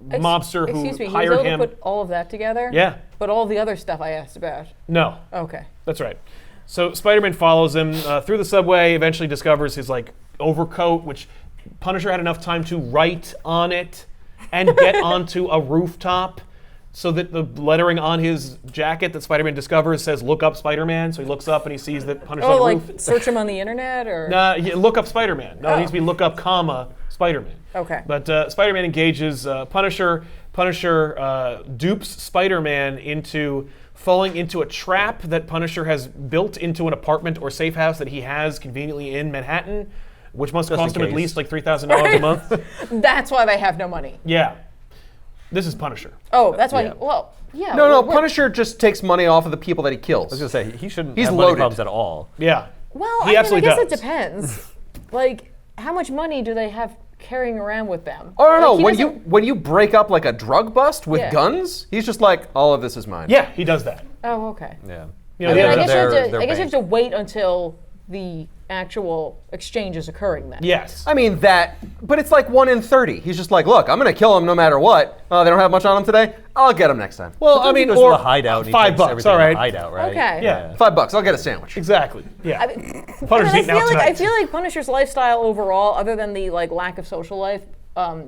mobster who Excuse me, he was hired able him. to put all of that together? Yeah. But all the other stuff I asked about. No, Okay. that's right. So Spider-Man follows him through the subway, eventually discovers his like overcoat, which Punisher had enough time to write on it and get onto a rooftop so that the lettering on his jacket that Spider-Man discovers says "Look up Spider-Man." So he looks up and he sees that Punisher's Oh, on the like roof. search him on the internet or? Yeah, look up Spider-Man. No, it needs to be look up, comma, Spider-Man. Okay. But Spider-Man engages Punisher. Punisher dupes Spider-Man into falling into a trap that Punisher has built into an apartment or safe house that he has conveniently in Manhattan, which must Just in cost him at case. least like $3,000 a month. That's why they have no money. Yeah. This is Punisher. Oh, that's why. Yeah. Well, yeah. No, we're- Punisher just takes money off of the people that he kills. I was going to say, he shouldn't He's have money loaded. problems at all. Yeah. Well, He I absolutely guess does. it depends. Like, how much money do they have carrying around with them? Oh no! Like, he When you break up like a drug bust with Yeah. guns, he's just like, all of this is mine. Yeah, he does that. Oh, okay. Yeah. You know, I mean, the I other- guess, you have their to, I guess you have bank. to wait until the actual exchange is occurring then. yes. I mean but it's like 1 in 30. He's just like, look, I'm gonna kill him no matter what. Oh, they don't have much on him today. I'll get him next time. Well, I Sometimes he mean, goes or to the hideout and he $5, takes everything all in the right. hideout, right? Okay. Yeah. $5. I'll get a sandwich. Exactly. Yeah. Punisher's I eating out feel like tonight. Punisher's lifestyle overall, other than the like lack of social life,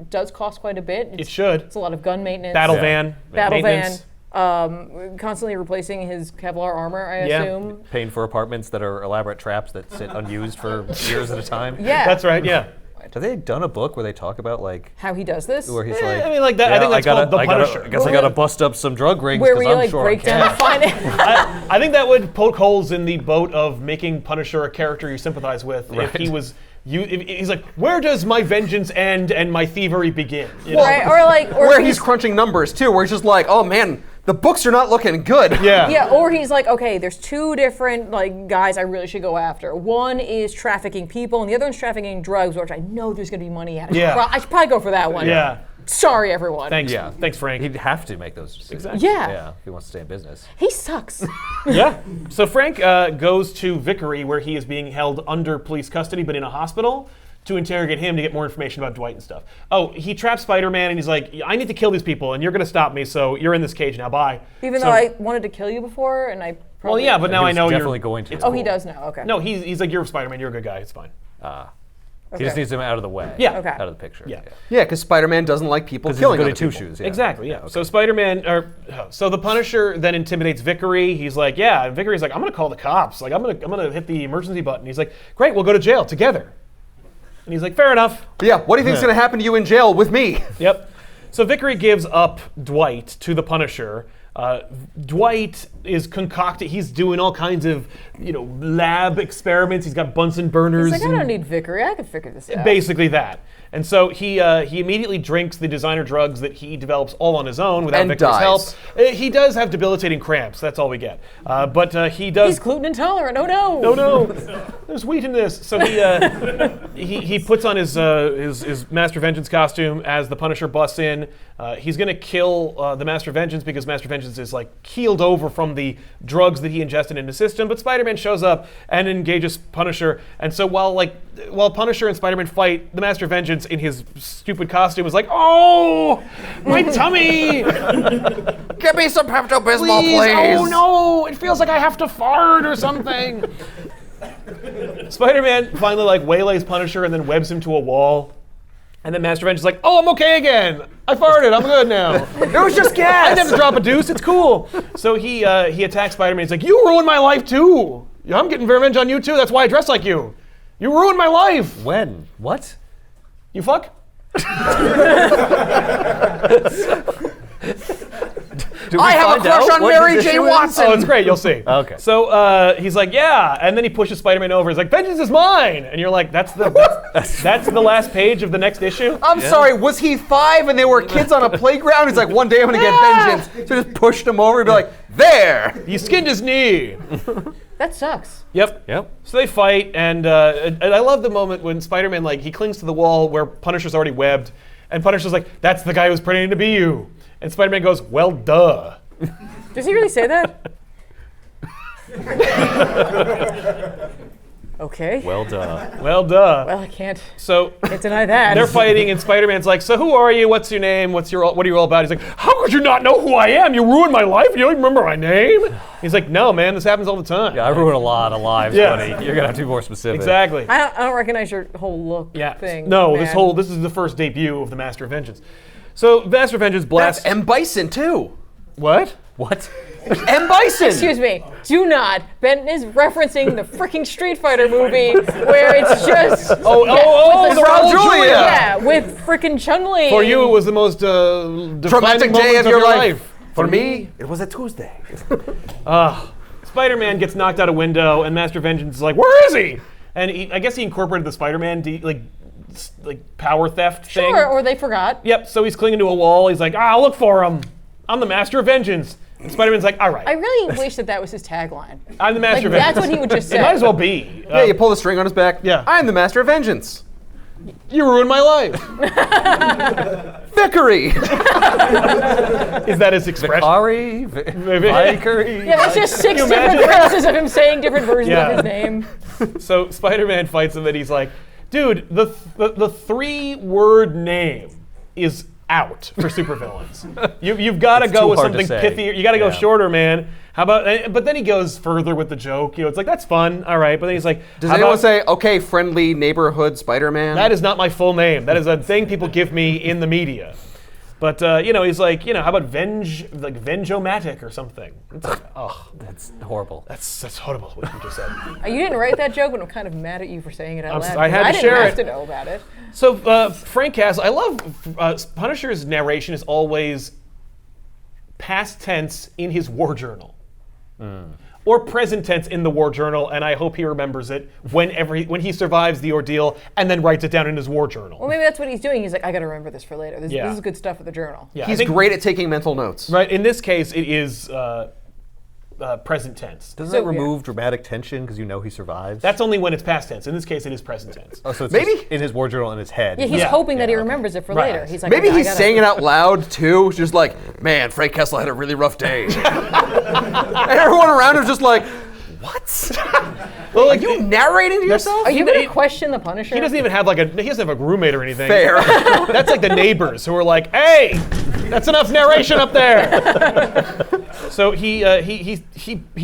does cost quite a bit. It should. It's a lot of gun maintenance. Battle Yeah. van. Battle maintenance. van. Constantly replacing his Kevlar armor, I Yeah. assume. Paying for apartments that are elaborate traps that sit unused for years at a time. Yeah. That's right. Yeah. Have they done a book where they talk about like How he does this. where he's Eh, like, I mean, like that. I think that's called The Punisher. I guess I gotta bust up some drug rings Where because we I'm like sure break I down can. the finance. I think that would poke holes in the boat of making Punisher a character you sympathize with. If he was, if he's like, where does my vengeance end and my thievery begin? You know? Right? Or like, or Where he's crunching numbers too, where he's just like, oh man, the books are not looking good. Yeah. Yeah, or he's like, okay, there's two different like guys I really should go after. One is trafficking people, and the other one's trafficking drugs, which I know there's gonna be money at. Yeah. I should probably go for that one. Yeah. Sorry, everyone. Thanks. Yeah. Thanks, Frank. He'd have to make those decisions. Exactly. Yeah. Yeah, if he wants to stay in business. He sucks. Yeah. So Frank goes to Vickery, where he is being held under police custody, but in a hospital, to interrogate him to get more information about Dwight and stuff. Oh, he traps Spider-Man, and he's like, I need to kill these people, and you're going to stop me, so you're in this cage now. Bye. Even So- though I wanted to kill you before, and I Well, probably. yeah, but now I He's know definitely you're. going to. it's Oh, cool. he does now. Okay. No, he's like, you're Spider-Man. You're a good guy. It's fine. He just needs him out of the way. Yeah. Okay. Out of the picture. Yeah. Yeah, because Spider-Man doesn't like people Because he's killing good other at two people. shoes. Yeah. Exactly, yeah. So so the Punisher then intimidates Vickery. He's like, yeah, and Vickery's like, I'm gonna call the cops. Like, I'm gonna hit the emergency button. He's like, great, we'll go to jail together. And he's like, fair enough. Yeah, what do you think's gonna happen to you in jail with me? Yep. So Vickery gives up Dwight to the Punisher Dwight is concocting. He's doing all kinds of lab experiments. He's got Bunsen burners. He's like, I don't need Vickery. I can figure this out. Basically that. And so he immediately drinks the designer drugs that he develops all on his own without And Victor's help. dies. He does have debilitating cramps. That's all we get. But he does. He's gluten intolerant. Oh no. Oh no, there's wheat in this. So he puts on his Master Vengeance costume as the Punisher busts in. He's gonna kill the Master Vengeance because Master Vengeance is like keeled over from the drugs that he ingested in his system. But Spider-Man shows up and engages Punisher. And so while Punisher and Spider-Man fight, the Master Vengeance in his stupid costume is like, oh, my tummy. Give me some Pepto-Bismol, please. Oh no, it feels like I have to fart or something. Spider-Man finally waylays Punisher and then webs him to a wall. And then Master Vengeance is like, oh, I'm okay again. I farted, I'm good now. It was just gas. I didn't have to drop a deuce, it's cool. So he attacks Spider-Man, he's like, you ruined my life too. I'm getting revenge on you too, that's why I dress like you. You ruined my life. When? What? You fuck? I have a crush on Mary J. Watson. Oh, it's great. You'll see. Okay. So he's like, yeah, and then he pushes Spider-Man over. He's like, vengeance is mine, and you're like, that's the last page of the next issue. I'm sorry, was he 5 and they were kids on a playground? He's like, one day I'm gonna get vengeance. So just pushed him over and be like, there. He skinned his knee. That sucks. Yep. So they fight, and I love the moment when Spider-Man he clings to the wall where Punisher's already webbed, and Punisher's like, that's the guy who's pretending to be you. And Spider-Man goes, well, duh. Does he really say that? Okay. Well done. Well, duh. Well, I can't So deny that. they're fighting, and Spider-Man's like, so who are you? What's your name? What are you all about? He's like, how could you not know who I am? You ruined my life. You don't even remember my name? He's like, no, man, this happens all the time. Yeah, I ruined a lot of lives, Yeah. buddy. You're gonna have to be more specific. Exactly. I don't recognize your whole look thing. No, man. this is the first debut of the Master of Vengeance. So Master of Vengeance blasts. That's M. Bison too. What? What? M. Bison. Excuse me. Do not. Ben is referencing the freaking Street Fighter movie where it's just The with Raul Julia. Yeah, with freaking Chun-Li. For you, it was the most defining Traumatic day moments of your life. For me, it was a Tuesday. Spider-Man gets knocked out a window, and Master of Vengeance is like, where is he? And I guess he incorporated the Spider-Man power theft thing. Sure, or they forgot. Yep, so he's clinging to a wall. He's like, I'll look for him. I'm the Master of Vengeance. And Spider-Man's like, all right. I really wish that was his tagline. I'm the Master of That's Vengeance. what he would just say. It might as well be. Yeah, you pull the string on his back. Yeah. I'm the Master of Vengeance. You ruined my life. Vickery. Is that his expression? Ari? Vickery? Yeah, that's just 6 different phrases of him saying different versions of his name. So Spider-Man fights him, and he's like, dude, the 3-word name is out for supervillains. You've got to go with hard to something say. pithier. You got to go Yeah. shorter, man. How about? But then he goes further with the joke. It's like, that's fun, all right. But then he's like, Does how anyone about, say, okay, friendly neighborhood Spider-Man? that is not my full name. That is a thing people give me in the media. But he's like, how about Venjomatic or something? It's like, oh, That's horrible. that's horrible what you just said. You didn't write that joke, and I'm kind of mad at you for saying it out loud. I had to didn't share have it. to know about it. So Frank Castle, I love Punisher's narration is always past tense in his war journal. Or present tense in the war journal, and I hope he remembers it when he survives the ordeal and then writes it down in his war journal. Well, maybe that's what he's doing. He's like, I got to remember this for later. This Yeah. is good stuff for the journal. Yeah, I He's think- great at taking mental notes. Right, in this case, it is present tense. Doesn't So, that remove dramatic tension because you know he survives? That's only when it's past tense. In this case, it is present tense. oh, so it's Maybe- just in his war journal in his head. Yeah, he's Yeah. hoping that he Yeah, okay. remembers it for Right. later. He's like, Maybe I he's gotta- saying it out loud too, just like, man, Frank Castle had a really rough day. And everyone around him's just like, what? Well, Are you narrating to yourself? Are you going to question the Punisher? He doesn't even have he doesn't have a roommate or anything. Fair. That's like the neighbors who are like, hey, that's enough narration up there. So he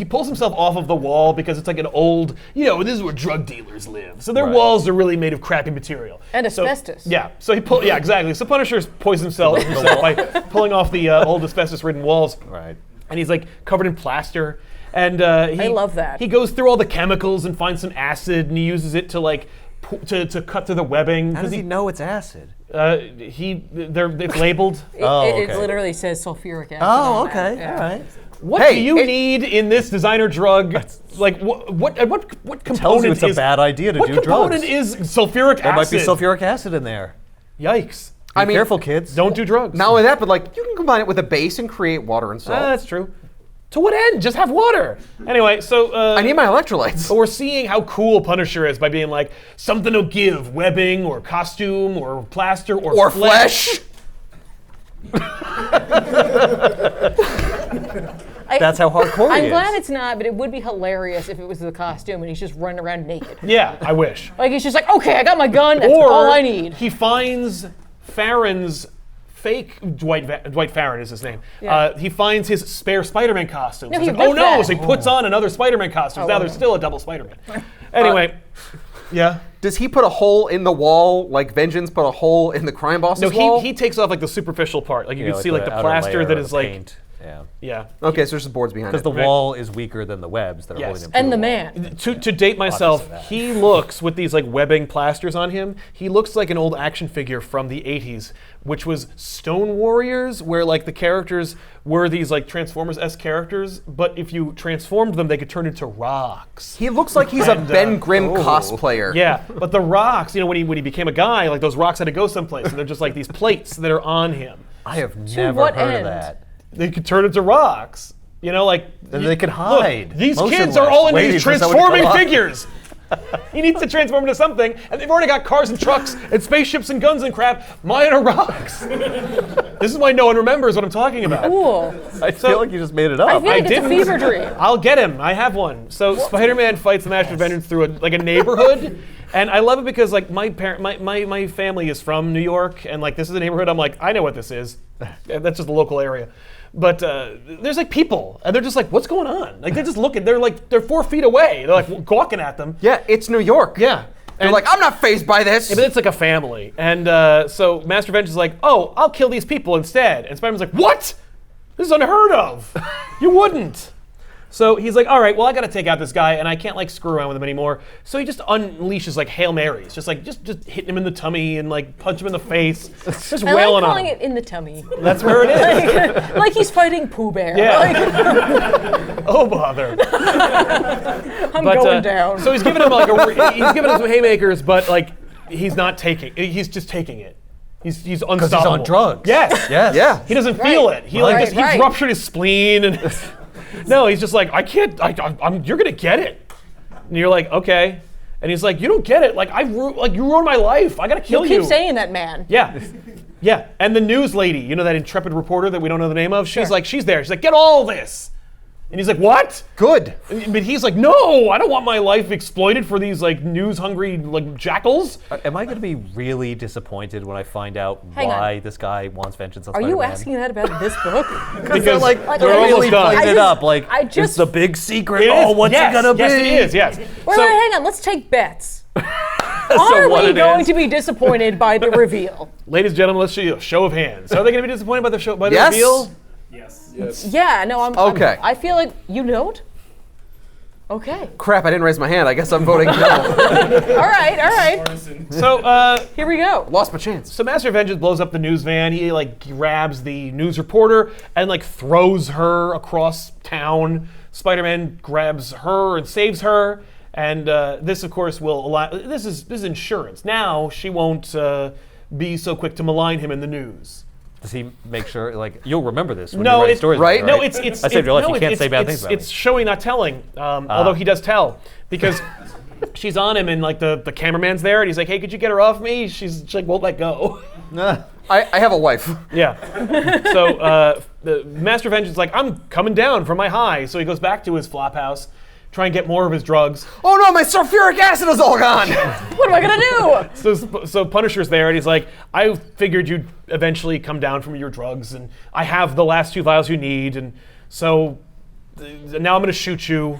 pulls himself off of the wall because it's like an old, this is where drug dealers live. So their walls are really made of crappy material. And So- asbestos. Yeah. So exactly. So Punisher poisons himself by pulling off the old asbestos-ridden walls. Right. And he's like covered in plaster. And I love that. He goes through all the chemicals and finds some acid, and he uses it to to cut through the webbing. How does he know it's acid? It's labeled. It okay. literally says sulfuric acid. Oh, on okay. it. Yeah. All right. What do you need in this designer drug? Like what component Tells you it's a is bad idea to what do drugs. component is sulfuric There might acid? be sulfuric acid in there. Yikes! Be careful, kids. Don't do drugs. Not only that, but like you can combine it with a base and create water and salt. That's true. To what end? Just have water. Anyway, so I need my electrolytes. But we're seeing how cool Punisher is by being like something to give, webbing or costume or plaster or flesh. That's how hardcore he I'm is. glad it's not, but it would be hilarious if it was the costume and he's just running around naked. Yeah, I wish. Like he's just like, okay, I got my gun. That's Or all I need. he finds Farron's fake Dwight Farron is his name. Yeah. He finds his spare Spider-Man costume. No, He's he like, oh ripped no! that. So he puts on another Spider-Man costume. Now there's still a double Spider-Man. Anyway, yeah. Does he put a hole in the wall like Vengeance put a hole in the crime boss's No, wall? he takes off like the superficial part. Like you Yeah, can see like the outer plaster layer that of is like paint. Yeah. yeah. Okay, so there's just boards behind it. Because the wall is weaker than the webs that are Yes. holding him. And to the wall. man. To date myself, Obviously that. he looks with these like webbing plasters on him. He looks like an old action figure from the '80s, which was Stone Warriors, where like the characters were these like Transformers-esque characters, but if you transformed them, they could turn into rocks. He looks like he's a Ben Grimm cosplayer. Yeah, but the rocks, you know, when he became a guy, like those rocks had to go someplace, and they're just like these plates that are on him. I have never what heard end? of that. They could turn into rocks. You know, like And they can hide. Look, these kids motionless, are all into waiting these for someone to transforming come up. figures. He needs to transform into something, and they've already got cars and trucks and spaceships and guns and crap. Mine are rocks. This is why no one remembers what I'm talking about. Cool. I feel like you just made it up. I feel like it's a didn't. fever dream. I'll get him. I have one. So Spider-Man fights the Master of Vengeance through a neighborhood, and I love it because like my family is from New York, and like this is a neighborhood. I'm like, I know what this is. That's just a local area. But there's like people, and they're just like, what's going on? Like they're just looking. They're 4 feet away. They're like gawking at them. Yeah, it's New York. Yeah. They're like, I'm not fazed by this. But it's like a family. And so Master Vengeance is like, oh, I'll kill these people instead. And Spider-Man's like, what? This is unheard of. You wouldn't. So he's like, all right, well, I got to take out this guy, and I can't like screw around with him anymore. So he just unleashes like Hail Marys, just hitting him in the tummy and like punch him in the face, just I wailing like on calling him. it in the tummy. That's where it is. Like he's fighting Pooh Bear. Yeah. Like, Oh bother. I'm going down. So he's giving him he's giving him some haymakers, but like he's not taking. He's just taking it. He's unstoppable. Because he's on drugs. Yes. Yes. Yeah. He doesn't feel it. He like Right, just, he's right. ruptured his spleen and no, he's just like, I can't. You're gonna get it. And you're like, okay. And he's like, you don't get it. Like you ruined my life. I gotta kill you. Keep saying that, man. Yeah. Yeah. And the news lady, you know that intrepid reporter that we don't know the name of? She's Sure. like, she's there. She's like, get all this. And he's like, what? Good. But he's like, no, I don't want my life exploited for these like news-hungry like jackals. Am I going to be really disappointed when I find out Hang on. why this guy wants vengeance on Are Spider-Man? you asking that about this book? Because They're like, Like, they're I really almost done. playing I it just- up like I it's just- the big secret. It Oh, is. what's Yes, it gonna yes, be? it is. Yes. Wait, hang on. Let's take bets. So Are what we it going is- to be disappointed by the reveal? Ladies and gentlemen, let's show you a show of hands. Are they going to be disappointed by the show by the Yes. reveal? Yeah, no, Okay. I feel like you don't. Okay. Crap, I didn't raise my hand. I guess I'm voting no. All right. So, Here we go. Lost my chance. so Master of Vengeance blows up the news van. He like grabs the news reporter and like throws her across town. Spider-Man grabs her and saves her. And this, of course, will allow. This is insurance. Now she won't be so quick to malign him in the news. Does he make sure, like, you'll remember this when No, you write it's stories? right. about it, No, it's I saved your life. no, You can't it's- say bad it's- things about It's showing, not telling. Although he does tell, because she's on him and like the cameraman's there and he's like, "Hey, could you get her off me?" She's like, "Won't let go." I have a wife. Yeah. So the Master of Vengeance is like, "I'm coming down from my high," so he goes back to his flop house, try and get more of his drugs. Oh no, my sulfuric acid is all gone. What am I gonna do? So Punisher's there, and he's like, "I figured you'd eventually come down from your drugs, and I have the last 2 vials you need, and so now I'm going to shoot you."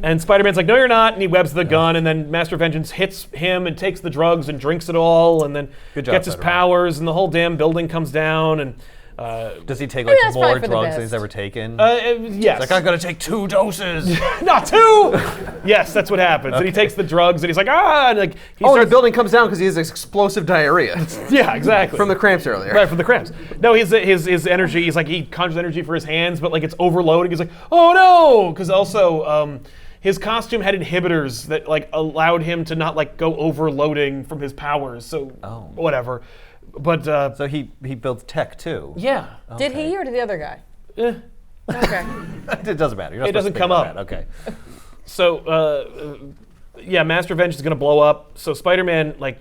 And Spider-Man's like, "No, you're not," and he webs the gun, and then Master of Vengeance hits him and takes the drugs and drinks it all, and then Good job, gets his Spider-Man. powers, and the whole damn building comes down, and Does he take like that's more probably for the drugs than best. he's ever taken? Yes. Like, I gotta take 2 doses. Not 2! Yes, that's what happens. And he takes the drugs and he's like, and like he Oh, the starts. building comes down because he has explosive diarrhea Yeah, exactly. from the cramps earlier. Right, from the cramps. No, his energy, he's like, he conjures energy for his hands, but like it's overloading. He's like, oh no! Because also, his costume had inhibitors that like allowed him to not like go overloading from his powers, so whatever. But, So he builds tech too. yeah. Did he or did the other guy? Eh. Okay. It doesn't matter. You're not It doesn't supposed to come think up. about that. Okay. So, yeah, Master Vengeance is gonna blow up. So Spider-Man like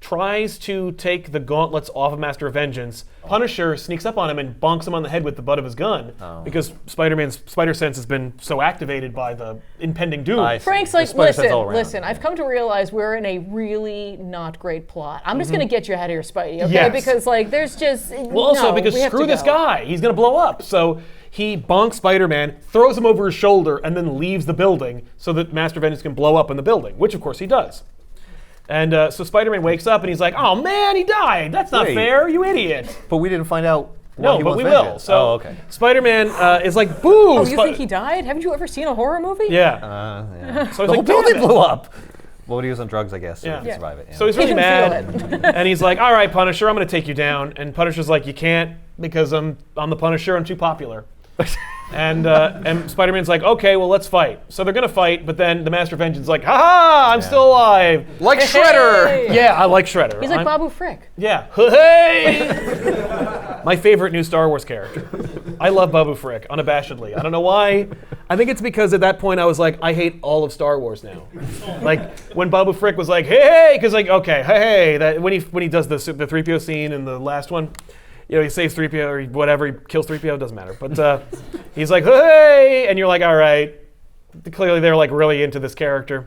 tries to take the gauntlets off of Master Vengeance. Punisher sneaks up on him and bonks him on the head with the butt of his gun because Spider-Man's spider sense has been so activated by the impending doom. I see. Frank's The like, spider sense all around. listen, I've come to realize we're in a really not great plot. I'm just going to get you out of here, Spidey, okay? Yes. Because, like, there's just. Well, also because screw this guy, he's gonna blow up. So he bonks Spider-Man, throws him over his shoulder, and then leaves the building so that Master Vengeance can blow up in the building, which of course he does. And so Spider-Man wakes up and he's like, "Oh man, he died! That's not Wait. fair, you idiot!" But we didn't find out. why No, he but wants we will. vengeance. So oh, okay. Spider-Man is like, "Boo!" Oh, you think he died? Haven't you ever seen a horror movie? Yeah. Yeah. So The he's whole like, "Damn building it." blew up. Well, he was on drugs, I guess, so Yeah. he could survive it. Yeah. So he's He really didn't feel mad, and he's like, "All right, Punisher, I'm going to take you down." And Punisher's like, "You can't because I'm the Punisher. I'm too popular." And Spider-Man's like, "Okay, well, let's fight." So they're going to fight, but then the Master of Vengeance is like, "Ha ha! I'm still alive." Like Shredder. Hey! Yeah, I like Shredder. He's like I'm- Babu Frick. Yeah. Hey! My favorite new Star Wars character. I love Babu Frick, unabashedly. I don't know why. I think it's because at that point I was like, I hate all of Star Wars now. Like when Babu Frick was like, hey, because like, okay, hey, that when he does the 3PO scene in the last one, you know, he saves 3PO or whatever, he kills 3PO, doesn't matter. But he's like, hey, and you're like, all right. Clearly they're like really into this character.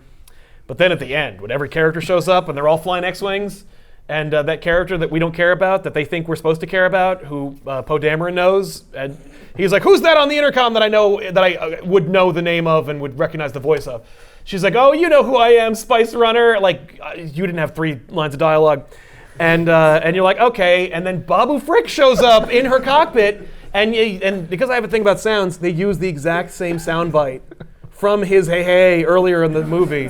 But then at the end, when every character shows up and they're all flying X-Wings, and that character that we don't care about, that they think we're supposed to care about, who Poe Dameron knows, and he's like, who's that on the intercom that I know, that I would know the name of and would recognize the voice of? She's like, oh, you know who I am, Spice Runner. Like, you didn't have 3 lines of dialogue. And you're like, okay. And then Babu Frick shows up in her cockpit, and because I have a thing about sounds, they use the exact same sound bite from his hey hey earlier in the movie.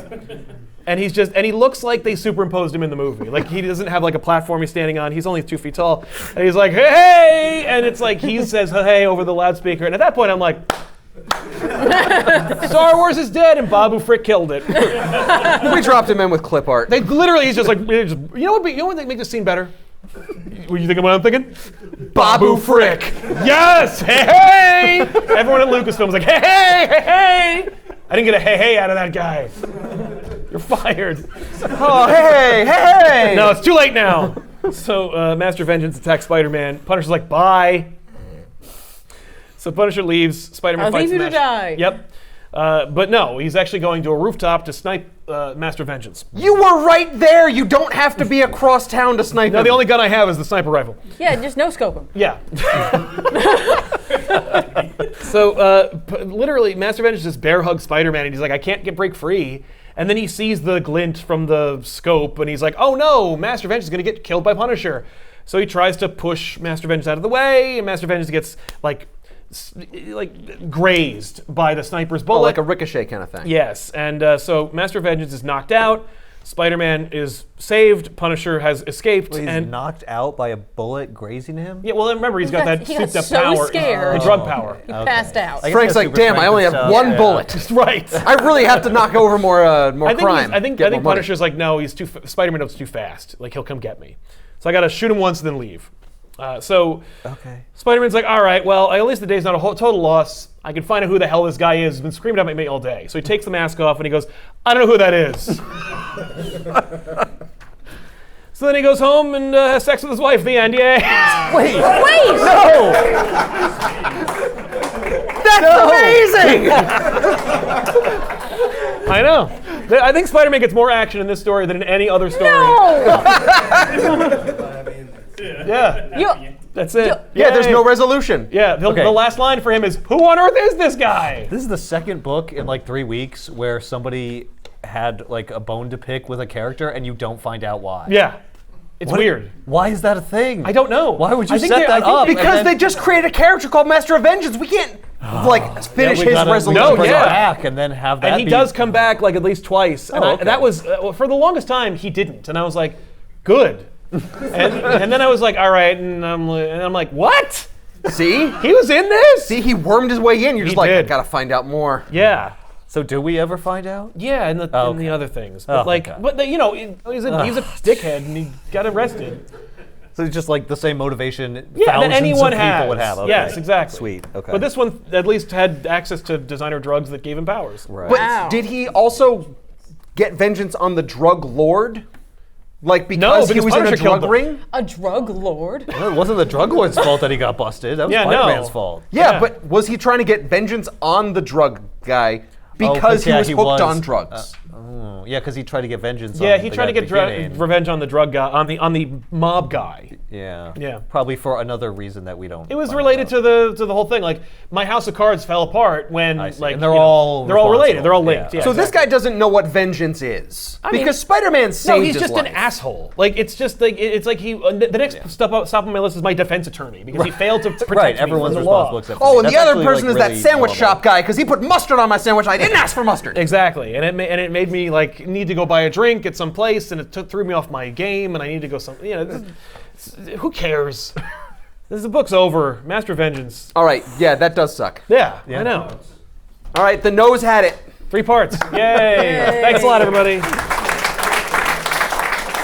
And he looks like they superimposed him in the movie. Like he doesn't have like a platform he's standing on. He's only 2 feet tall. And he's like, hey, hey! And it's like he says hey, hey over the loudspeaker. And at that point I'm like, Star Wars is dead and Babu Frick killed it. We dropped him in with clip art. They literally, he's just like, you know what would make this scene better? What you thinking what I'm thinking? Babu Frick. Yes! Hey, hey! Everyone at Lucasfilm's like, hey, hey, hey, hey! I didn't get a hey, hey out of that guy. You're fired. Oh, hey, hey! No, it's too late now. So Master Vengeance attacks Spider-Man. Punisher's like, bye. So Punisher leaves. Spider-Man I'll fights leave you to die. Yep. But no, he's actually going to a rooftop to snipe Master Vengeance. You were right there. You don't have to be across town to snipe Now him. the only gun I have is the sniper rifle. Yeah, just no scope him. Yeah. So literally, Master Vengeance just bear hugs Spider-Man, and he's like, I can't break free. And then he sees the glint from the scope, and he's like, oh no, Master Vengeance is going to get killed by Punisher. So he tries to push Master Vengeance out of the way, and Master Vengeance gets like grazed by the sniper's bullet. Oh, like a ricochet kind of thing. Yes, and so Master Vengeance is knocked out. Spider-Man is saved. Punisher has escaped. He's and knocked out by a bullet grazing him? yeah, well, remember, he's got that He got souped-up so power, scared. the drug power. He passed out. I guess Frank's he has like, damn, I super only have strength and one stuff, bullet. Right. I really have to knock over more crime. I think Get more money. Punisher's like, no, he's Spider-Man knows too fast. Like he'll come get me. So I got to shoot him once and then leave. Okay. Spider-Man's like, all right, well, at least the day's not a total loss. I can find out who the hell this guy is. He's been screaming at me all day. So he takes the mask off and he goes, I don't know who that is. So then he goes home and has sex with his wife. The end. Yay. Wait! No! That's amazing! I know. I think Spider-Man gets more action in this story than in any other story. No! Yeah. You, That's it. Yeah, there's Yay. no resolution. Yeah, Okay. the last line for him is, who on earth is this guy? This is the second book in like 3 weeks where somebody had like a bone to pick with a character and you don't find out why. Yeah. It's weird. Why is that a thing? I don't know. Why would you I think set they- that I think up? Because and then, they just created a character called Master of Vengeance. We can't finish we his gotta resolution. bring it yeah. back and then have that And he be- does come back like at least twice. And okay. that was, for the longest time, he didn't. And I was like, good. and then I was like, all right. And I'm like, what? See? He was in this? See, he wormed his way in. You're just He like, I did. gotta find out more. Yeah. So do we ever find out? Yeah, and the, Oh, and the okay. other things. But Oh, okay. you know, he's a dickhead and he got arrested. So it's just like the same motivation Yeah, thousands that anyone of has. people would have. Okay. Yes, exactly. Sweet. Okay. But this one at least had access to designer drugs that gave him powers. Right. But Wow. did he also get vengeance on the drug lord? Like because he because was in a Punisher killed drug them. ring? A drug lord? Well, it wasn't the drug lord's fault that he got busted. That was Yeah, no. Spider-Man's fault. Yeah, Yeah. but was he trying to get vengeance on the drug guy because he was hooked on drugs? Yeah, because he tried to get vengeance. Yeah, on he the tried to guy get at the beginning. revenge on the drug guy, on the mob guy. Yeah. Yeah. Probably for another reason that we don't. It was find related out. to the whole thing. Like my House of Cards fell apart when I see. like And they're you know, all they're all related. responsible. They're all linked. Yeah. Yeah. So this exactly. guy doesn't know what vengeance is. I mean, because Spider-Man saved No, he's his just life. an asshole. Like it's just like it's like he. The next stop on my list is my defense attorney because he failed to protect Right, me everyone's from the law. responsible except for Oh, me. and the That's other actually, person like, is that really sandwich normal. shop guy because he put mustard on my sandwich. I didn't ask for mustard. Exactly, and it made me like need to go buy a drink at some place, and it threw me off my game, and I need to go who cares? The book's over. Master of Vengeance. All right, yeah, that does suck. Yeah, I know. All right, the nose had it. 3 parts. Yay! Thanks a lot, everybody.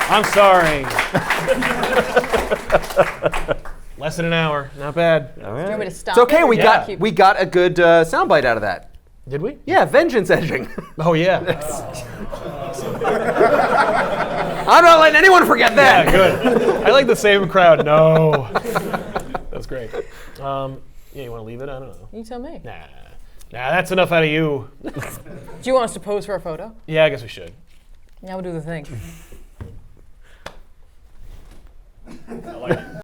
I'm sorry. Less than an hour. Not bad. Do you want me to stop It's okay. it? We Yeah. got a good soundbite out of that. Did we? Yeah, vengeance edging. Oh yeah. I'm not letting anyone forget that. Yeah, good. I like the same crowd. No. That's great. Yeah, you want to leave it? I don't know. You tell me. Nah, that's enough out of you. Do you want us to pose for a photo? Yeah, I guess we should. Now we'll do the thing.